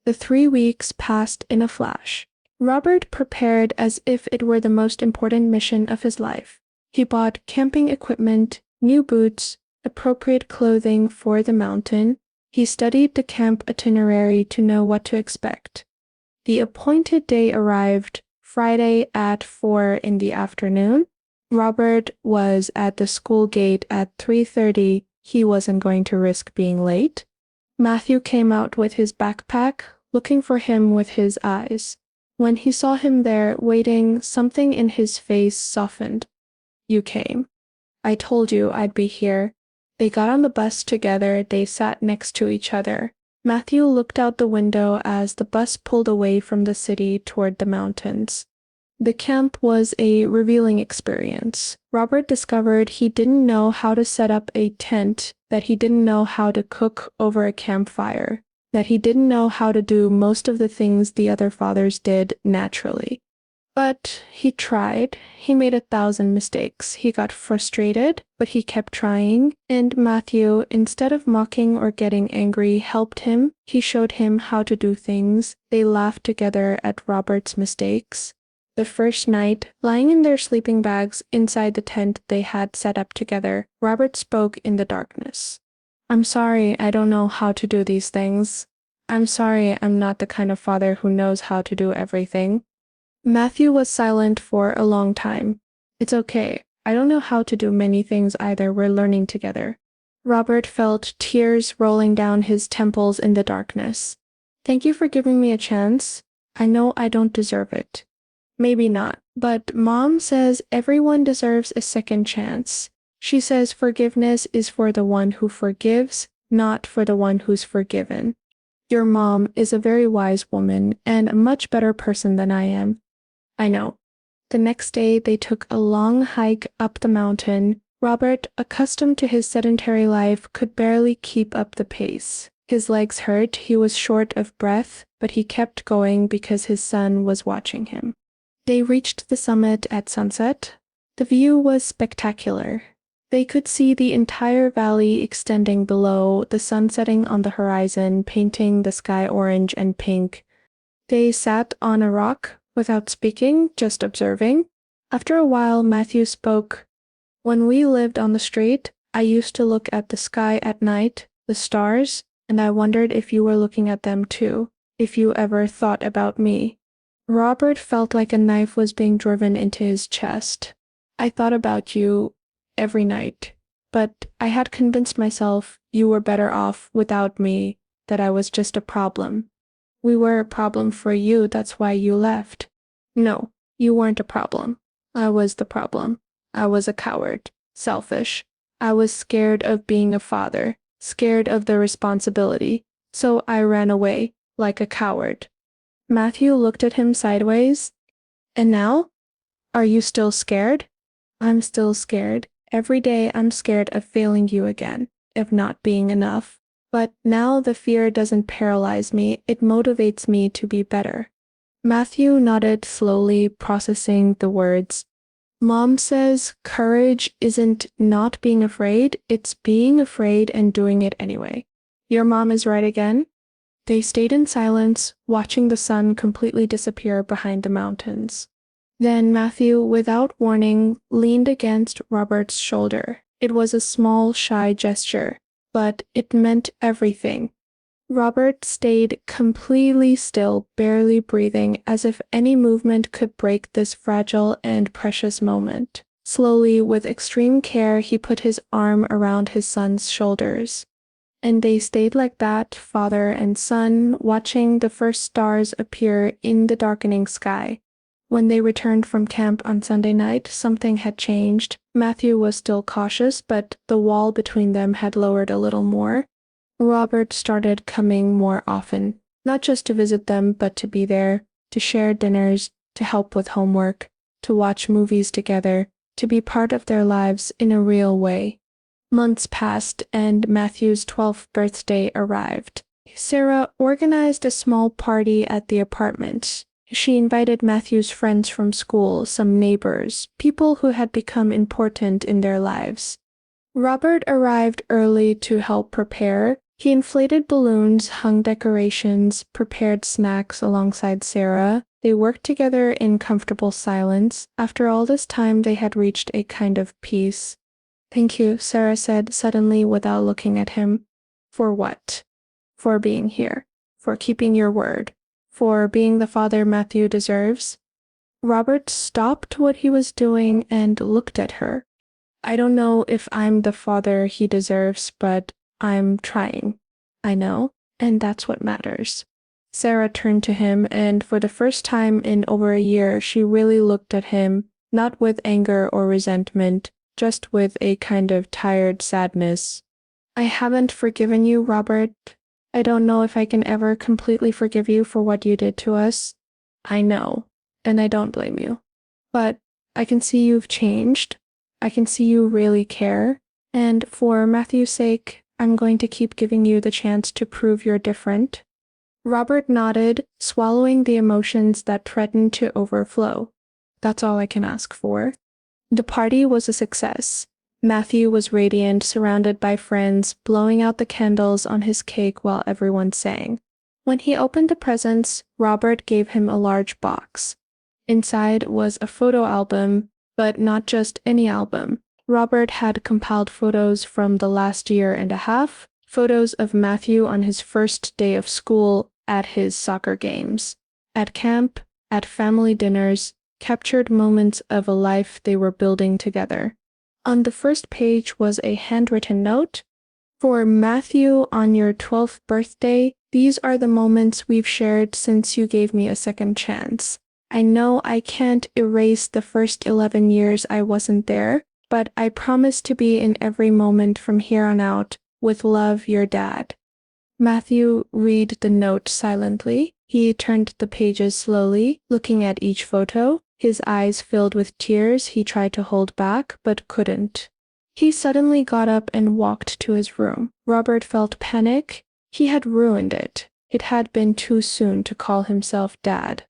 The 3 weeks passed in a flash. Robert prepared as if it were the most important mission of his life. He bought camping equipment, new boots, appropriate clothing for the mountain. He studied the camp itinerary to know what to expect. The appointed day arrived, Friday at 4 in the afternoon. Robert was at the school gate at 3:30. He wasn't going to risk being late. Matthew came out with his backpack, looking for him with his eyes. When he saw him there waiting, something in his face softened. You came. I told you I'd be here. They got on the bus together. They sat next to each other. Matthew looked out the window as the bus pulled away from the city toward the mountains. The camp was a revealing experience. Robert discovered he didn't know how to set up a tent, that he didn't know how to cook over a campfire, that he didn't know how to do most of the things the other fathers did naturally. But he tried. He made 1,000 mistakes. He got frustrated, but he kept trying. And Matthew, instead of mocking or getting angry, helped him. He showed him how to do things. They laughed together at Robert's mistakes. The first night, lying in their sleeping bags inside the tent they had set up together, Robert spoke in the darkness. I'm sorry I don't know how to do these things. I'm sorry I'm not the kind of father who knows how to do everything. Matthew was silent for a long time. It's okay. I don't know how to do many things either. We're learning together. Robert felt tears rolling down his temples in the darkness. Thank you for giving me a chance. I know I don't deserve it. Maybe not, but Mom says everyone deserves a second chance. She says forgiveness is for the one who forgives, not for the one who's forgiven. Your mom is a very wise woman and a much better person than I am. I know. The next day they took a long hike up the mountain. Robert, accustomed to his sedentary life, could barely keep up the pace. His legs hurt, he was short of breath, but he kept going because his son was watching him. They reached the summit at sunset. The view was spectacular. They could see the entire valley extending below, the sun setting on the horizon, painting the sky orange and pink. They sat on a rock, without speaking, just observing. After a while, Matthew spoke. When we lived on the street, I used to look at the sky at night, the stars, and I wondered if you were looking at them too, if you ever thought about me. Robert felt like a knife was being driven into his chest. I thought about you every night, but I had convinced myself you were better off without me, that I was just a problem. We were a problem for you, that's why you left. No, you weren't a problem. I was the problem. I was a coward, selfish. I was scared of being a father, scared of the responsibility, so I ran away, like a coward. Matthew looked at him sideways. And now? Are you still scared? I'm still scared. Every day I'm scared of failing you again, of not being enough. But now the fear doesn't paralyze me, it motivates me to be better. Matthew nodded slowly, processing the words. Mom says courage isn't not being afraid, it's being afraid and doing it anyway. Your mom is right again? They stayed in silence, watching the sun completely disappear behind the mountains. Then Matthew, without warning, leaned against Robert's shoulder. It was a small, shy gesture, but it meant everything. Robert stayed completely still, barely breathing, as if any movement could break this fragile and precious moment. Slowly, with extreme care, he put his arm around his son's shoulders. And they stayed like that, father and son, watching the first stars appear in the darkening sky. When they returned from camp on Sunday night, something had changed. Matthew was still cautious, but the wall between them had lowered a little more. Robert started coming more often, not just to visit them, but to be there, to share dinners, to help with homework, to watch movies together, to be part of their lives in a real way. Months passed, and Matthew's 12th birthday arrived. Sarah organized a small party at the apartment. She invited Matthew's friends from school, some neighbors, people who had become important in their lives. Robert arrived early to help prepare. He inflated balloons, hung decorations, prepared snacks alongside Sarah. They worked together in comfortable silence. After all this time, they had reached a kind of peace. "Thank you," Sarah said suddenly without looking at him. "For what?" "For being here. For keeping your word. For being the father Matthew deserves." Robert stopped what he was doing and looked at her. "I don't know if I'm the father he deserves, but I'm trying. I know, and that's what matters." Sarah turned to him, and for the first time in over a year, she really looked at him, not with anger or resentment, just with a kind of tired sadness. "I haven't forgiven you, Robert. I don't know if I can ever completely forgive you for what you did to us. I know, and I don't blame you. But I can see you've changed. I can see you really care. And for Matthew's sake, I'm going to keep giving you the chance to prove you're different." Robert nodded, swallowing the emotions that threatened to overflow. "That's all I can ask for." The party was a success. Matthew was radiant, surrounded by friends, blowing out the candles on his cake while everyone sang. When he opened the presents, Robert gave him a large box. Inside was a photo album, but not just any album. Robert had compiled photos from the last year and a half, photos of Matthew on his first day of school, at his soccer games, at camp, at family dinners, captured moments of a life they were building together. On the first page was a handwritten note. "For Matthew, on your 12th birthday, these are the moments we've shared since you gave me a second chance. I know I can't erase the first 11 years I wasn't there, but I promise to be in every moment from here on out. With love, your dad." Matthew read the note silently. He turned the pages slowly, looking at each photo. His eyes filled with tears he tried to hold back, but couldn't. He suddenly got up and walked to his room. Robert felt panic. He had ruined it. It had been too soon to call himself dad.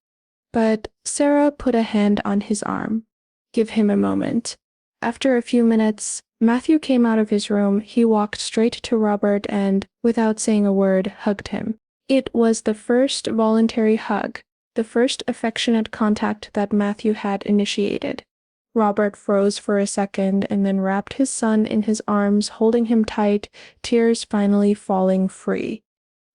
But Sarah put a hand on his arm. "Give him a moment." After a few minutes, Matthew came out of his room. He walked straight to Robert and, without saying a word, hugged him. It was the first voluntary hug, the first affectionate contact that Matthew had initiated. Robert froze for a second and then wrapped his son in his arms, holding him tight, tears finally falling free.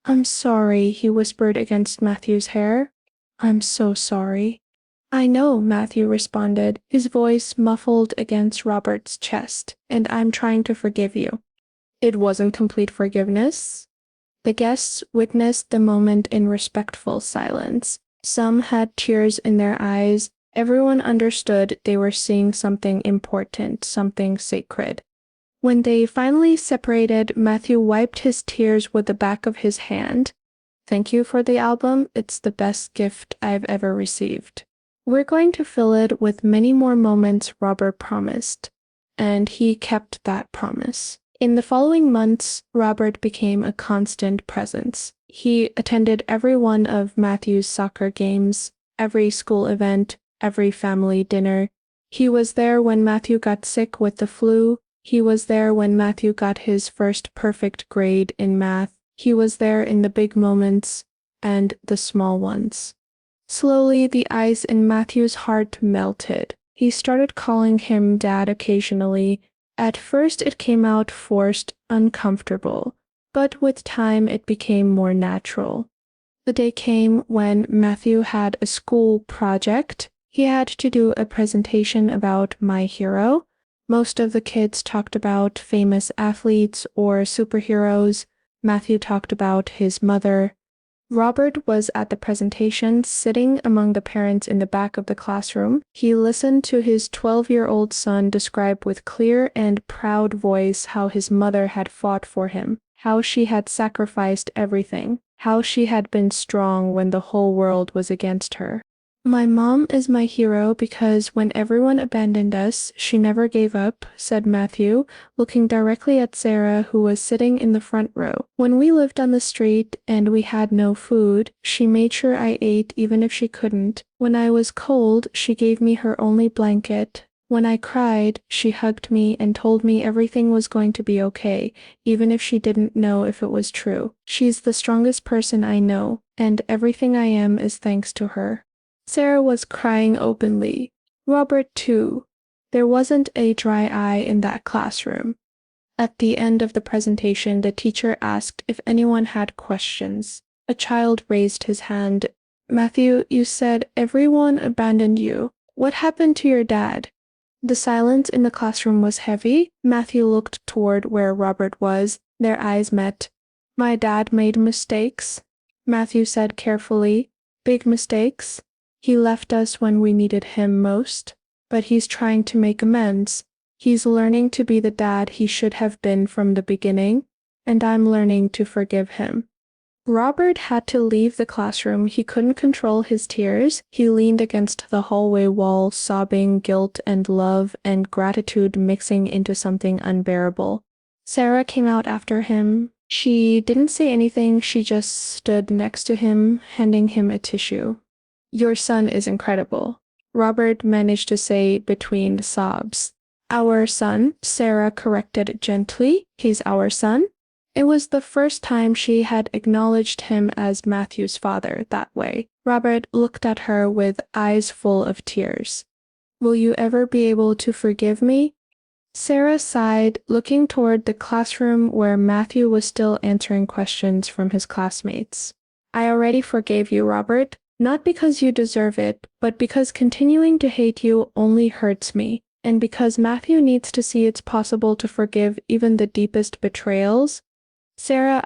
"I'm sorry," he whispered against Matthew's hair. "I'm so sorry." "I know," Matthew responded, his voice muffled against Robert's chest, "and I'm trying to forgive you." It wasn't complete forgiveness. The guests witnessed the moment in respectful silence. Some had tears in their eyes. Everyone understood they were seeing something important, something sacred. When they finally separated, Matthew wiped his tears with the back of his hand. "Thank you for the album. It's the best gift I've ever received. We're going to fill it with many more moments," Robert promised. And he kept that promise. In the following months, Robert became a constant presence. He attended every one of Matthew's soccer games, every school event, every family dinner. He was there when Matthew got sick with the flu. He was there when Matthew got his first perfect grade in math. He was there in the big moments and the small ones. Slowly, the ice in Matthew's heart melted. He started calling him Dad occasionally. At first it came out forced, uncomfortable, but with time it became more natural. The day came when Matthew had a school project. He had to do a presentation about my hero. Most of the kids talked about famous athletes or superheroes. Matthew talked about his mother. Robert was at the presentation, sitting among the parents in the back of the classroom. He listened to his 12-year-old son describe with clear and proud voice how his mother had fought for him, how she had sacrificed everything, how she had been strong when the whole world was against her. "My mom is my hero because when everyone abandoned us, she never gave up," said Matthew, looking directly at Sarah, who was sitting in the front row. "When we lived on the street and we had no food, she made sure I ate even if she couldn't. When I was cold, she gave me her only blanket. When I cried, she hugged me and told me everything was going to be okay, even if she didn't know if it was true. She's the strongest person I know, and everything I am is thanks to her. Sarah was crying openly. Robert too. There wasn't a dry eye in that classroom. At the end of the presentation, the teacher asked if anyone had questions. A child raised his hand. Matthew, you said everyone abandoned you. What happened to your dad? The silence in the classroom was heavy. Matthew looked toward where Robert was. Their eyes met. My dad made mistakes, Matthew said carefully. Big mistakes. He left us when we needed him most, but he's trying to make amends. He's learning to be the dad he should have been from the beginning, and I'm learning to forgive him. Robert had to leave the classroom. He couldn't control his tears. He leaned against the hallway wall, sobbing, guilt and love and gratitude mixing into something unbearable. Sarah came out after him. She didn't say anything. She just stood next to him, handing him a tissue. Your son is incredible, Robert managed to say between sobs. Our son, Sarah corrected gently. He's our son. It was the first time she had acknowledged him as Matthew's father that way. Robert looked at her with eyes full of tears. Will you ever be able to forgive me? Sarah sighed, looking toward the classroom where Matthew was still answering questions from his classmates. I already forgave you, Robert, not because you deserve it, but because continuing to hate you only hurts me, and because Matthew needs to see it's possible to forgive even the deepest betrayals. Sarah,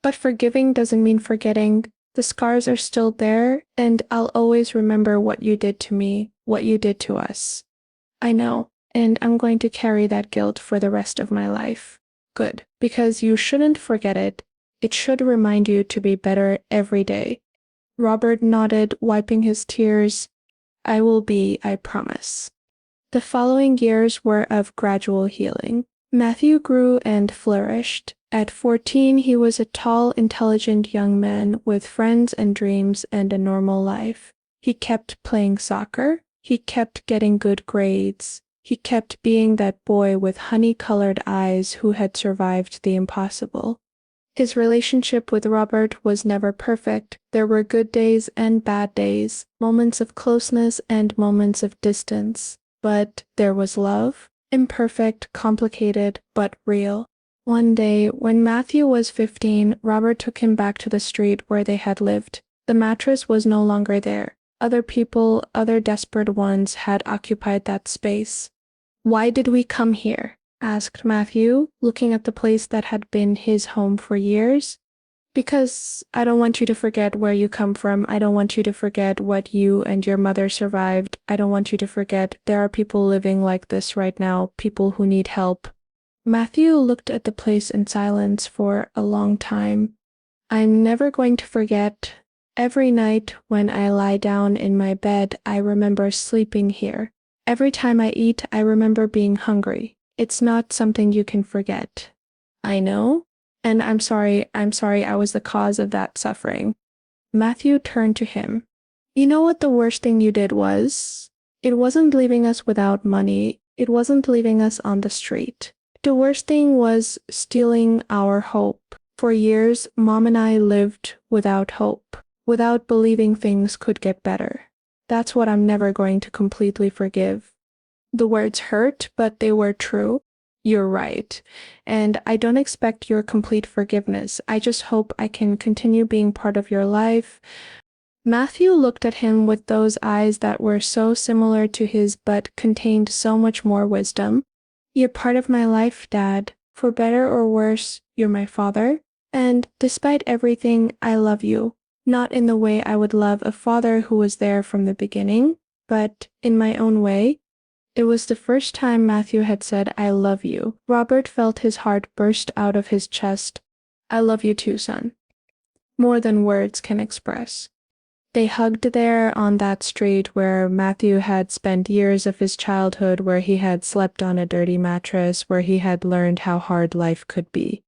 but forgiving doesn't mean forgetting. The scars are still there, and I'll always remember what you did to me, what you did to us. I know, and I'm going to carry that guilt for the rest of my life. Good, because you shouldn't forget it. It should remind you to be better every day. Robert nodded, wiping his tears. I will be, I promise. The following years were of gradual healing. Matthew grew and flourished. At 14, he was a tall, intelligent young man with friends and dreams and a normal life. He kept playing soccer. He kept getting good grades. He kept being that boy with honey-colored eyes who had survived the impossible. His relationship with Robert was never perfect. There were good days and bad days, moments of closeness and moments of distance. But there was love, imperfect, complicated, but real. One day, when Matthew was 15, Robert took him back to the street where they had lived. The mattress was no longer there. Other people, other desperate ones, had occupied that space. Why did we come here? Asked Matthew, looking at the place that had been his home for years. Because I don't want you to forget where you come from. I don't want you to forget what you and your mother survived. I don't want you to forget there are people living like this right now, people who need help. Matthew looked at the place in silence for a long time. I'm never going to forget. Every night when I lie down in my bed, I remember sleeping here. Every time I eat, I remember being hungry. It's not something you can forget. I know, and I'm sorry I was the cause of that suffering. Matthew turned to him. You know what the worst thing you did was? It wasn't leaving us without money. It wasn't leaving us on the street. The worst thing was stealing our hope. For years, Mom and I lived without hope, without believing things could get better. That's what I'm never going to completely forgive. The words hurt, but they were true. You're right. And I don't expect your complete forgiveness. I just hope I can continue being part of your life. Matthew looked at him with those eyes that were so similar to his but contained so much more wisdom. You're part of my life, Dad. For better or worse, you're my father. And despite everything, I love you. Not in the way I would love a father who was there from the beginning, but in my own way. It was the first time Matthew had said, I love you. Robert felt his heart burst out of his chest. I love you too, son. More than words can express. They hugged there on that street where Matthew had spent years of his childhood, where he had slept on a dirty mattress, where he had learned how hard life could be.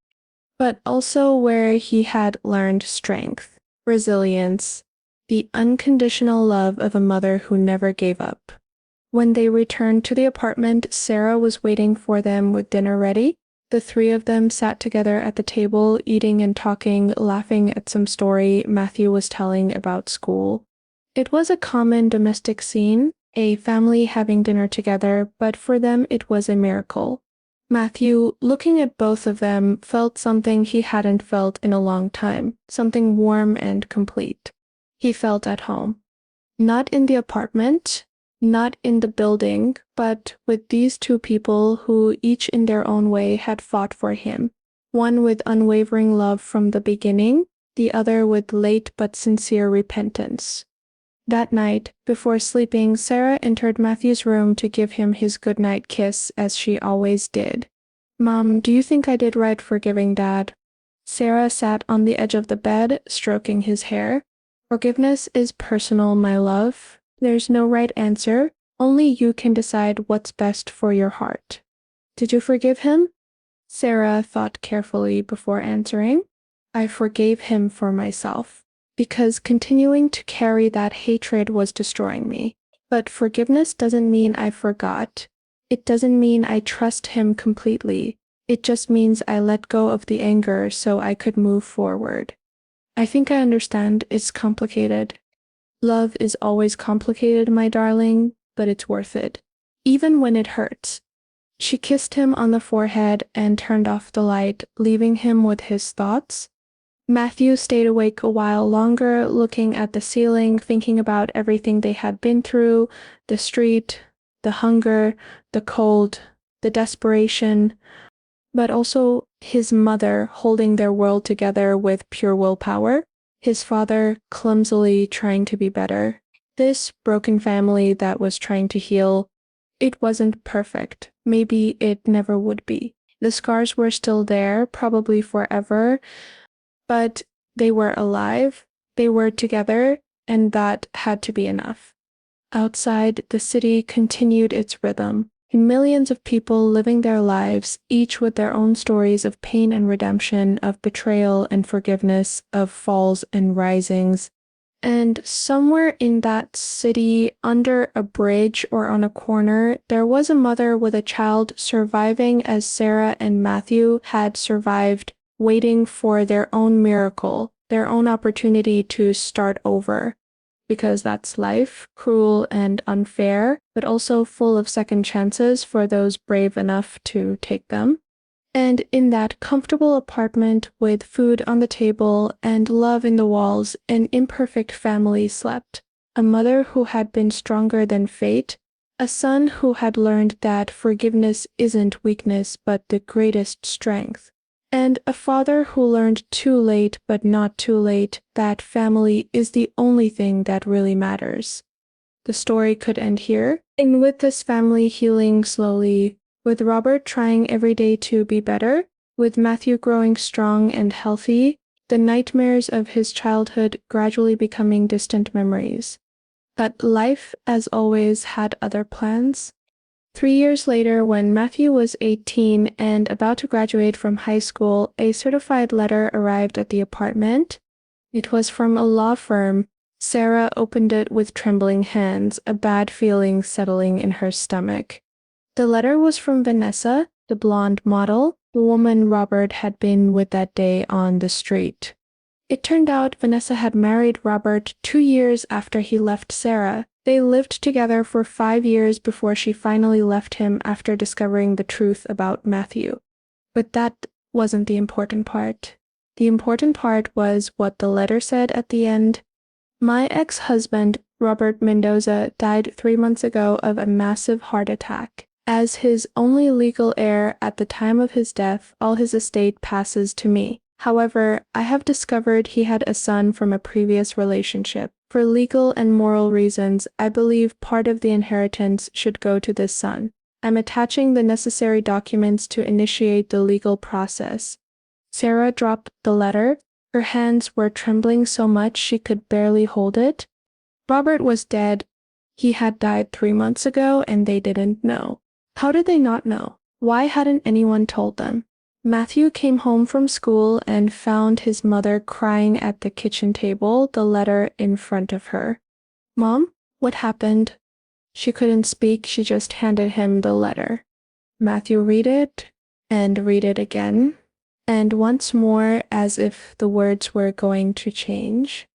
But also where he had learned strength, resilience, the unconditional love of a mother who never gave up. When they returned to the apartment, Sarah was waiting for them with dinner ready. The three of them sat together at the table, eating and talking, laughing at some story Matthew was telling about school. It was a common domestic scene, a family having dinner together, but for them it was a miracle. Matthew, looking at both of them, felt something he hadn't felt in a long time, something warm and complete. He felt at home. Not in the apartment, not in the building, but with these two people who each in their own way had fought for him. One with unwavering love from the beginning, the other with late but sincere repentance. That night, before sleeping, Sarah entered Matthew's room to give him his goodnight kiss, as she always did. "Mom, do you think I did right forgiving Dad?" Sarah sat on the edge of the bed, stroking his hair. "Forgiveness is personal, my love. There's no right answer. Only you can decide what's best for your heart." "Did you forgive him?" Sarah thought carefully before answering. "I forgave him for myself, because continuing to carry that hatred was destroying me. But forgiveness doesn't mean I forgot. It doesn't mean I trust him completely. It just means I let go of the anger so I could move forward." "I think I understand. It's complicated." "Love is always complicated, my darling, but it's worth it. Even when it hurts." She kissed him on the forehead and turned off the light, leaving him with his thoughts. Matthew stayed awake a while longer, looking at the ceiling, thinking about everything they had been through, the street, the hunger, the cold, the desperation, but also his mother holding their world together with pure willpower, his father clumsily trying to be better, this broken family that was trying to heal. It wasn't perfect. Maybe it never would be. The scars were still there, probably forever, but they were alive, they were together, and that had to be enough. Outside, the city continued its rhythm. Millions of people living their lives, each with their own stories of pain and redemption, of betrayal and forgiveness, of falls and risings. And somewhere in that city, under a bridge or on a corner, there was a mother with a child surviving as Sarah and Matthew had survived, waiting for their own miracle, their own opportunity to start over. Because that's life, cruel and unfair, but also full of second chances for those brave enough to take them. And in that comfortable apartment with food on the table and love in the walls, an imperfect family slept. A mother who had been stronger than fate, a son who had learned that forgiveness isn't weakness but the greatest strength, and a father who learned too late but not too late that family is the only thing that really matters. The story could end here, and with this family healing slowly, with Robert trying every day to be better, with Matthew growing strong and healthy, the nightmares of his childhood gradually becoming distant memories. But life, as always, had other plans. 3 years later, when Matthew was 18 and about to graduate from high school, a certified letter arrived at the apartment. It was from a law firm. Sarah opened it with trembling hands, a bad feeling settling in her stomach. The letter was from Vanessa, the blonde model, the woman Robert had been with that day on the street. It turned out Vanessa had married Robert 2 years after he left Sarah. They lived together for 5 years before she finally left him after discovering the truth about Matthew. But that wasn't the important part. The important part was what the letter said at the end. "My ex-husband, Robert Mendoza, died 3 months ago of a massive heart attack. As his only legal heir at the time of his death, all his estate passes to me. However, I have discovered he had a son from a previous relationship. For legal and moral reasons, I believe part of the inheritance should go to this son. I'm attaching the necessary documents to initiate the legal process." Sarah dropped the letter. Her hands were trembling so much she could barely hold it. Robert was dead. He had died 3 months ago, and they didn't know. How did they not know? Why hadn't anyone told them? Matthew came home from school and found his mother crying at the kitchen table, the letter in front of her. "Mom, what happened?" She couldn't speak, she just handed him the letter. Matthew read it, and read it again, and once more as if the words were going to change.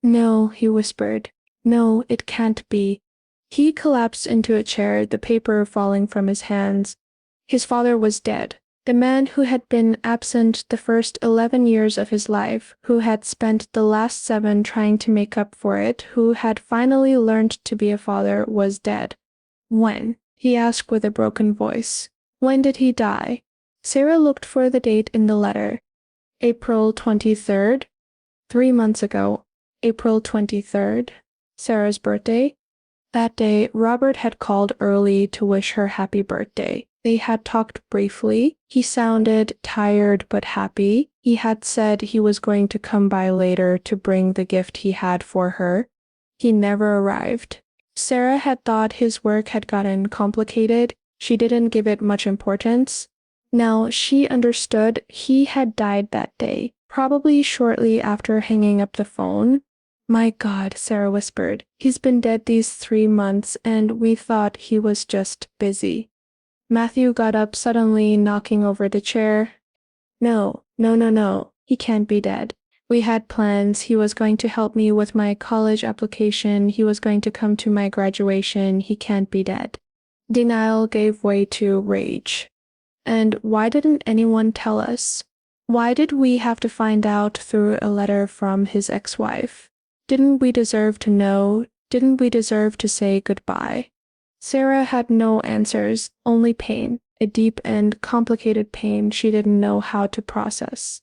No, he whispered. No, it can't be. He collapsed into a chair, the paper falling from his hands. His father was dead. The man who had been absent the first 11 years of his life, who had spent the last 7 trying to make up for it, who had finally learned to be a father, was dead. When? He asked with a broken voice. When did he die? Sarah looked for the date in the letter. April 23rd? 3 months ago. April 23rd. Sarah's birthday. That day, Robert had called early to wish her happy birthday. They had talked briefly. He sounded tired but happy. He had said he was going to come by later to bring the gift he had for her. He never arrived. Sarah had thought his work had gotten complicated. She didn't give it much importance. Now she understood he had died that day, probably shortly after hanging up the phone. My God, Sarah whispered. He's been dead these 3 months, and we thought he was just busy. Matthew got up suddenly, knocking over the chair. No, no, no, no. He can't be dead. We had plans. He was going to help me with my college application. He was going to come to my graduation. He can't be dead. Denial gave way to rage. And why didn't anyone tell us? Why did we have to find out through a letter from his ex-wife? Didn't we deserve to know? Didn't we deserve to say goodbye? Sarah had no answers, only pain, a deep and complicated pain she didn't know how to process.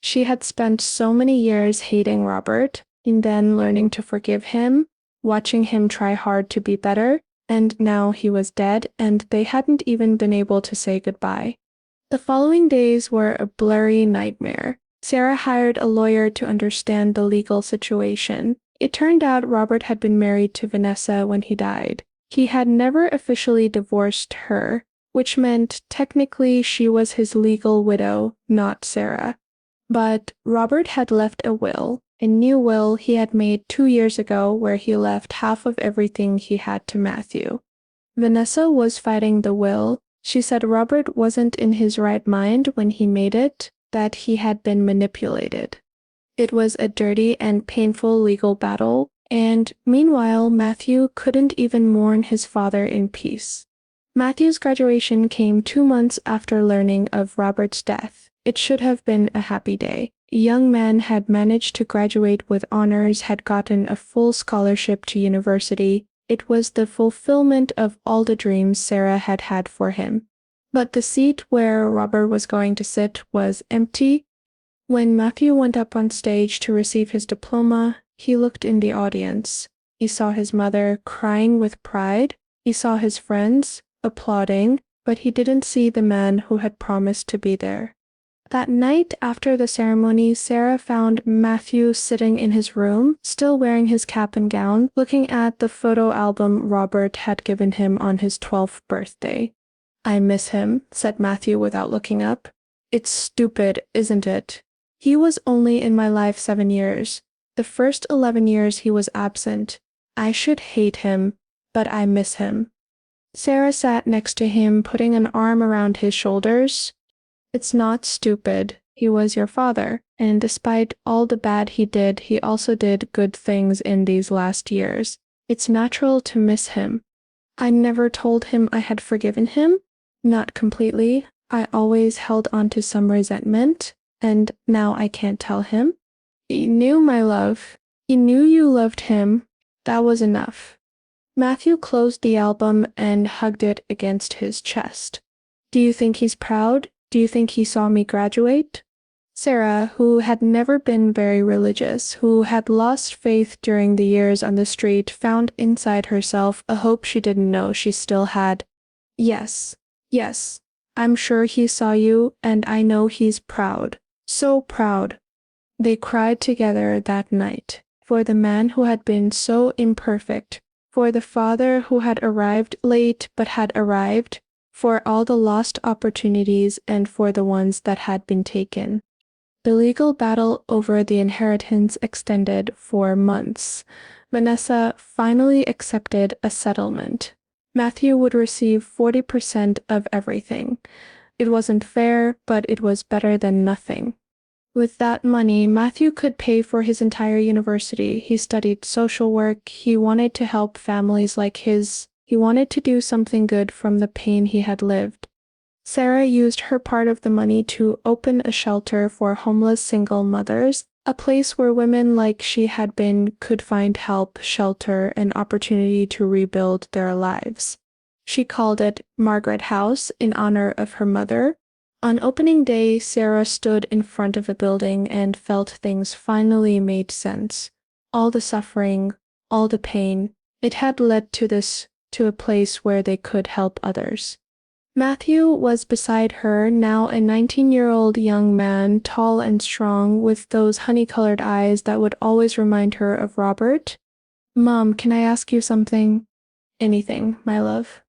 She had spent so many years hating Robert, and then learning to forgive him, watching him try hard to be better, and now he was dead, and they hadn't even been able to say goodbye. The following days were a blurry nightmare. Sarah hired a lawyer to understand the legal situation. It turned out Robert had been married to Vanessa when he died. He had never officially divorced her, which meant technically she was his legal widow, not Sarah. But Robert had left a will, a new will he had made 2 years ago where he left half of everything he had to Matthew. Vanessa was fighting the will. She said Robert wasn't in his right mind when he made it, that he had been manipulated. It was a dirty and painful legal battle, and meanwhile Matthew couldn't even mourn his father in peace. Matthew's graduation came 2 months after learning of Robert's death. It should have been a happy day. A young man had managed to graduate with honors, had gotten a full scholarship to university. It was the fulfillment of all the dreams Sarah had had for him. But the seat where Robert was going to sit was empty. When Matthew went up on stage to receive his diploma, he looked in the audience. He saw his mother crying with pride. He saw his friends applauding, but he didn't see the man who had promised to be there. That night after the ceremony, Sarah found Matthew sitting in his room, still wearing his cap and gown, looking at the photo album Robert had given him on his 12th birthday. I miss him, said Matthew without looking up. It's stupid, isn't it? He was only in my life 7 years. The first 11 years he was absent. I should hate him, but I miss him. Sarah sat next to him, putting an arm around his shoulders. It's not stupid. He was your father, and despite all the bad he did, he also did good things in these last years. It's natural to miss him. I never told him I had forgiven him. Not completely. I always held on to some resentment, and now I can't tell him. He knew my love. He knew you loved him. That was enough. Matthew closed the album and hugged it against his chest. Do you think he's proud? Do you think he saw me graduate? Sarah, who had never been very religious, who had lost faith during the years on the street, found inside herself a hope she didn't know she still had. Yes, yes, I'm sure he saw you, and I know he's proud. So proud. They cried together that night, for the man who had been so imperfect, for the father who had arrived late but had arrived, for all the lost opportunities and for the ones that had been taken. The legal battle over the inheritance extended for months. Vanessa finally accepted a settlement. Matthew would receive 40% of everything. It wasn't fair, but it was better than nothing. With that money, Matthew could pay for his entire university. He studied social work. He wanted to help families like his. He wanted to do something good from the pain he had lived. Sarah used her part of the money to open a shelter for homeless single mothers, a place where women like she had been could find help, shelter, and opportunity to rebuild their lives. She called it Margaret House in honor of her mother. On opening day, Sarah stood in front of the building and felt things finally made sense. All the suffering, all the pain, it had led to a place where they could help others. Matthew was beside her, now a 19-year-old young man, tall and strong, with those honey-colored eyes that would always remind her of Robert. "Mom, can I ask you something?" "Anything, my love."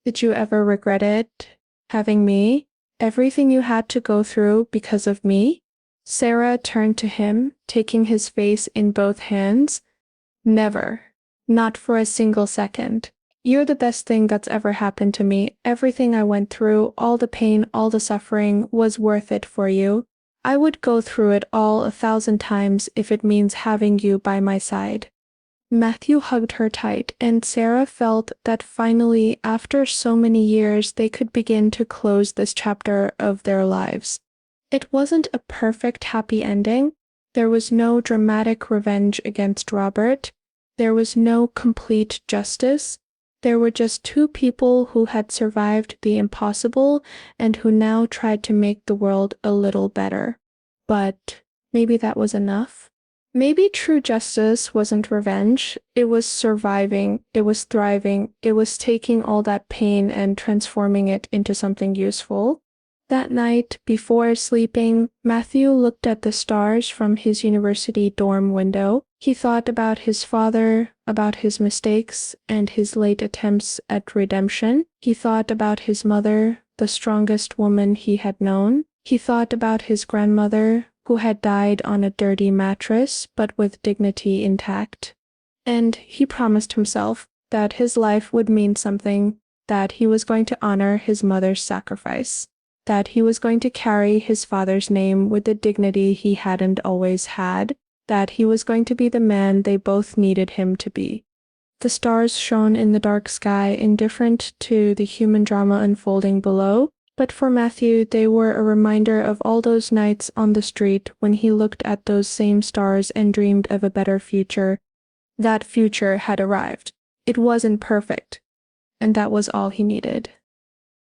"Did you ever regret it? Having me? Everything you had to go through because of me?" Sarah turned to him, taking his face in both hands. "Never. Not for a single second. You're the best thing that's ever happened to me. Everything I went through, all the pain, all the suffering, was worth it for you. I would go through it all 1,000 times if it means having you by my side." Matthew hugged her tight, and Sarah felt that finally, after so many years, they could begin to close this chapter of their lives. It wasn't a perfect happy ending. There was no dramatic revenge against Robert. There was no complete justice. There were just two people who had survived the impossible and who now tried to make the world a little better. But maybe that was enough. Maybe true justice wasn't revenge. It was surviving, it was thriving, it was taking all that pain and transforming it into something useful. That night, before sleeping, Matthew looked at the stars from his university dorm window. He thought about his father, about his mistakes, and his late attempts at redemption. He thought about his mother, the strongest woman he had known. He thought about his grandmother, who had died on a dirty mattress, but with dignity intact. And he promised himself that his life would mean something, that he was going to honor his mother's sacrifice, that he was going to carry his father's name with the dignity he hadn't always had, that he was going to be the man they both needed him to be. The stars shone in the dark sky, indifferent to the human drama unfolding below, but for Matthew they were a reminder of all those nights on the street when he looked at those same stars and dreamed of a better future. That future had arrived. It wasn't perfect, and that was all he needed.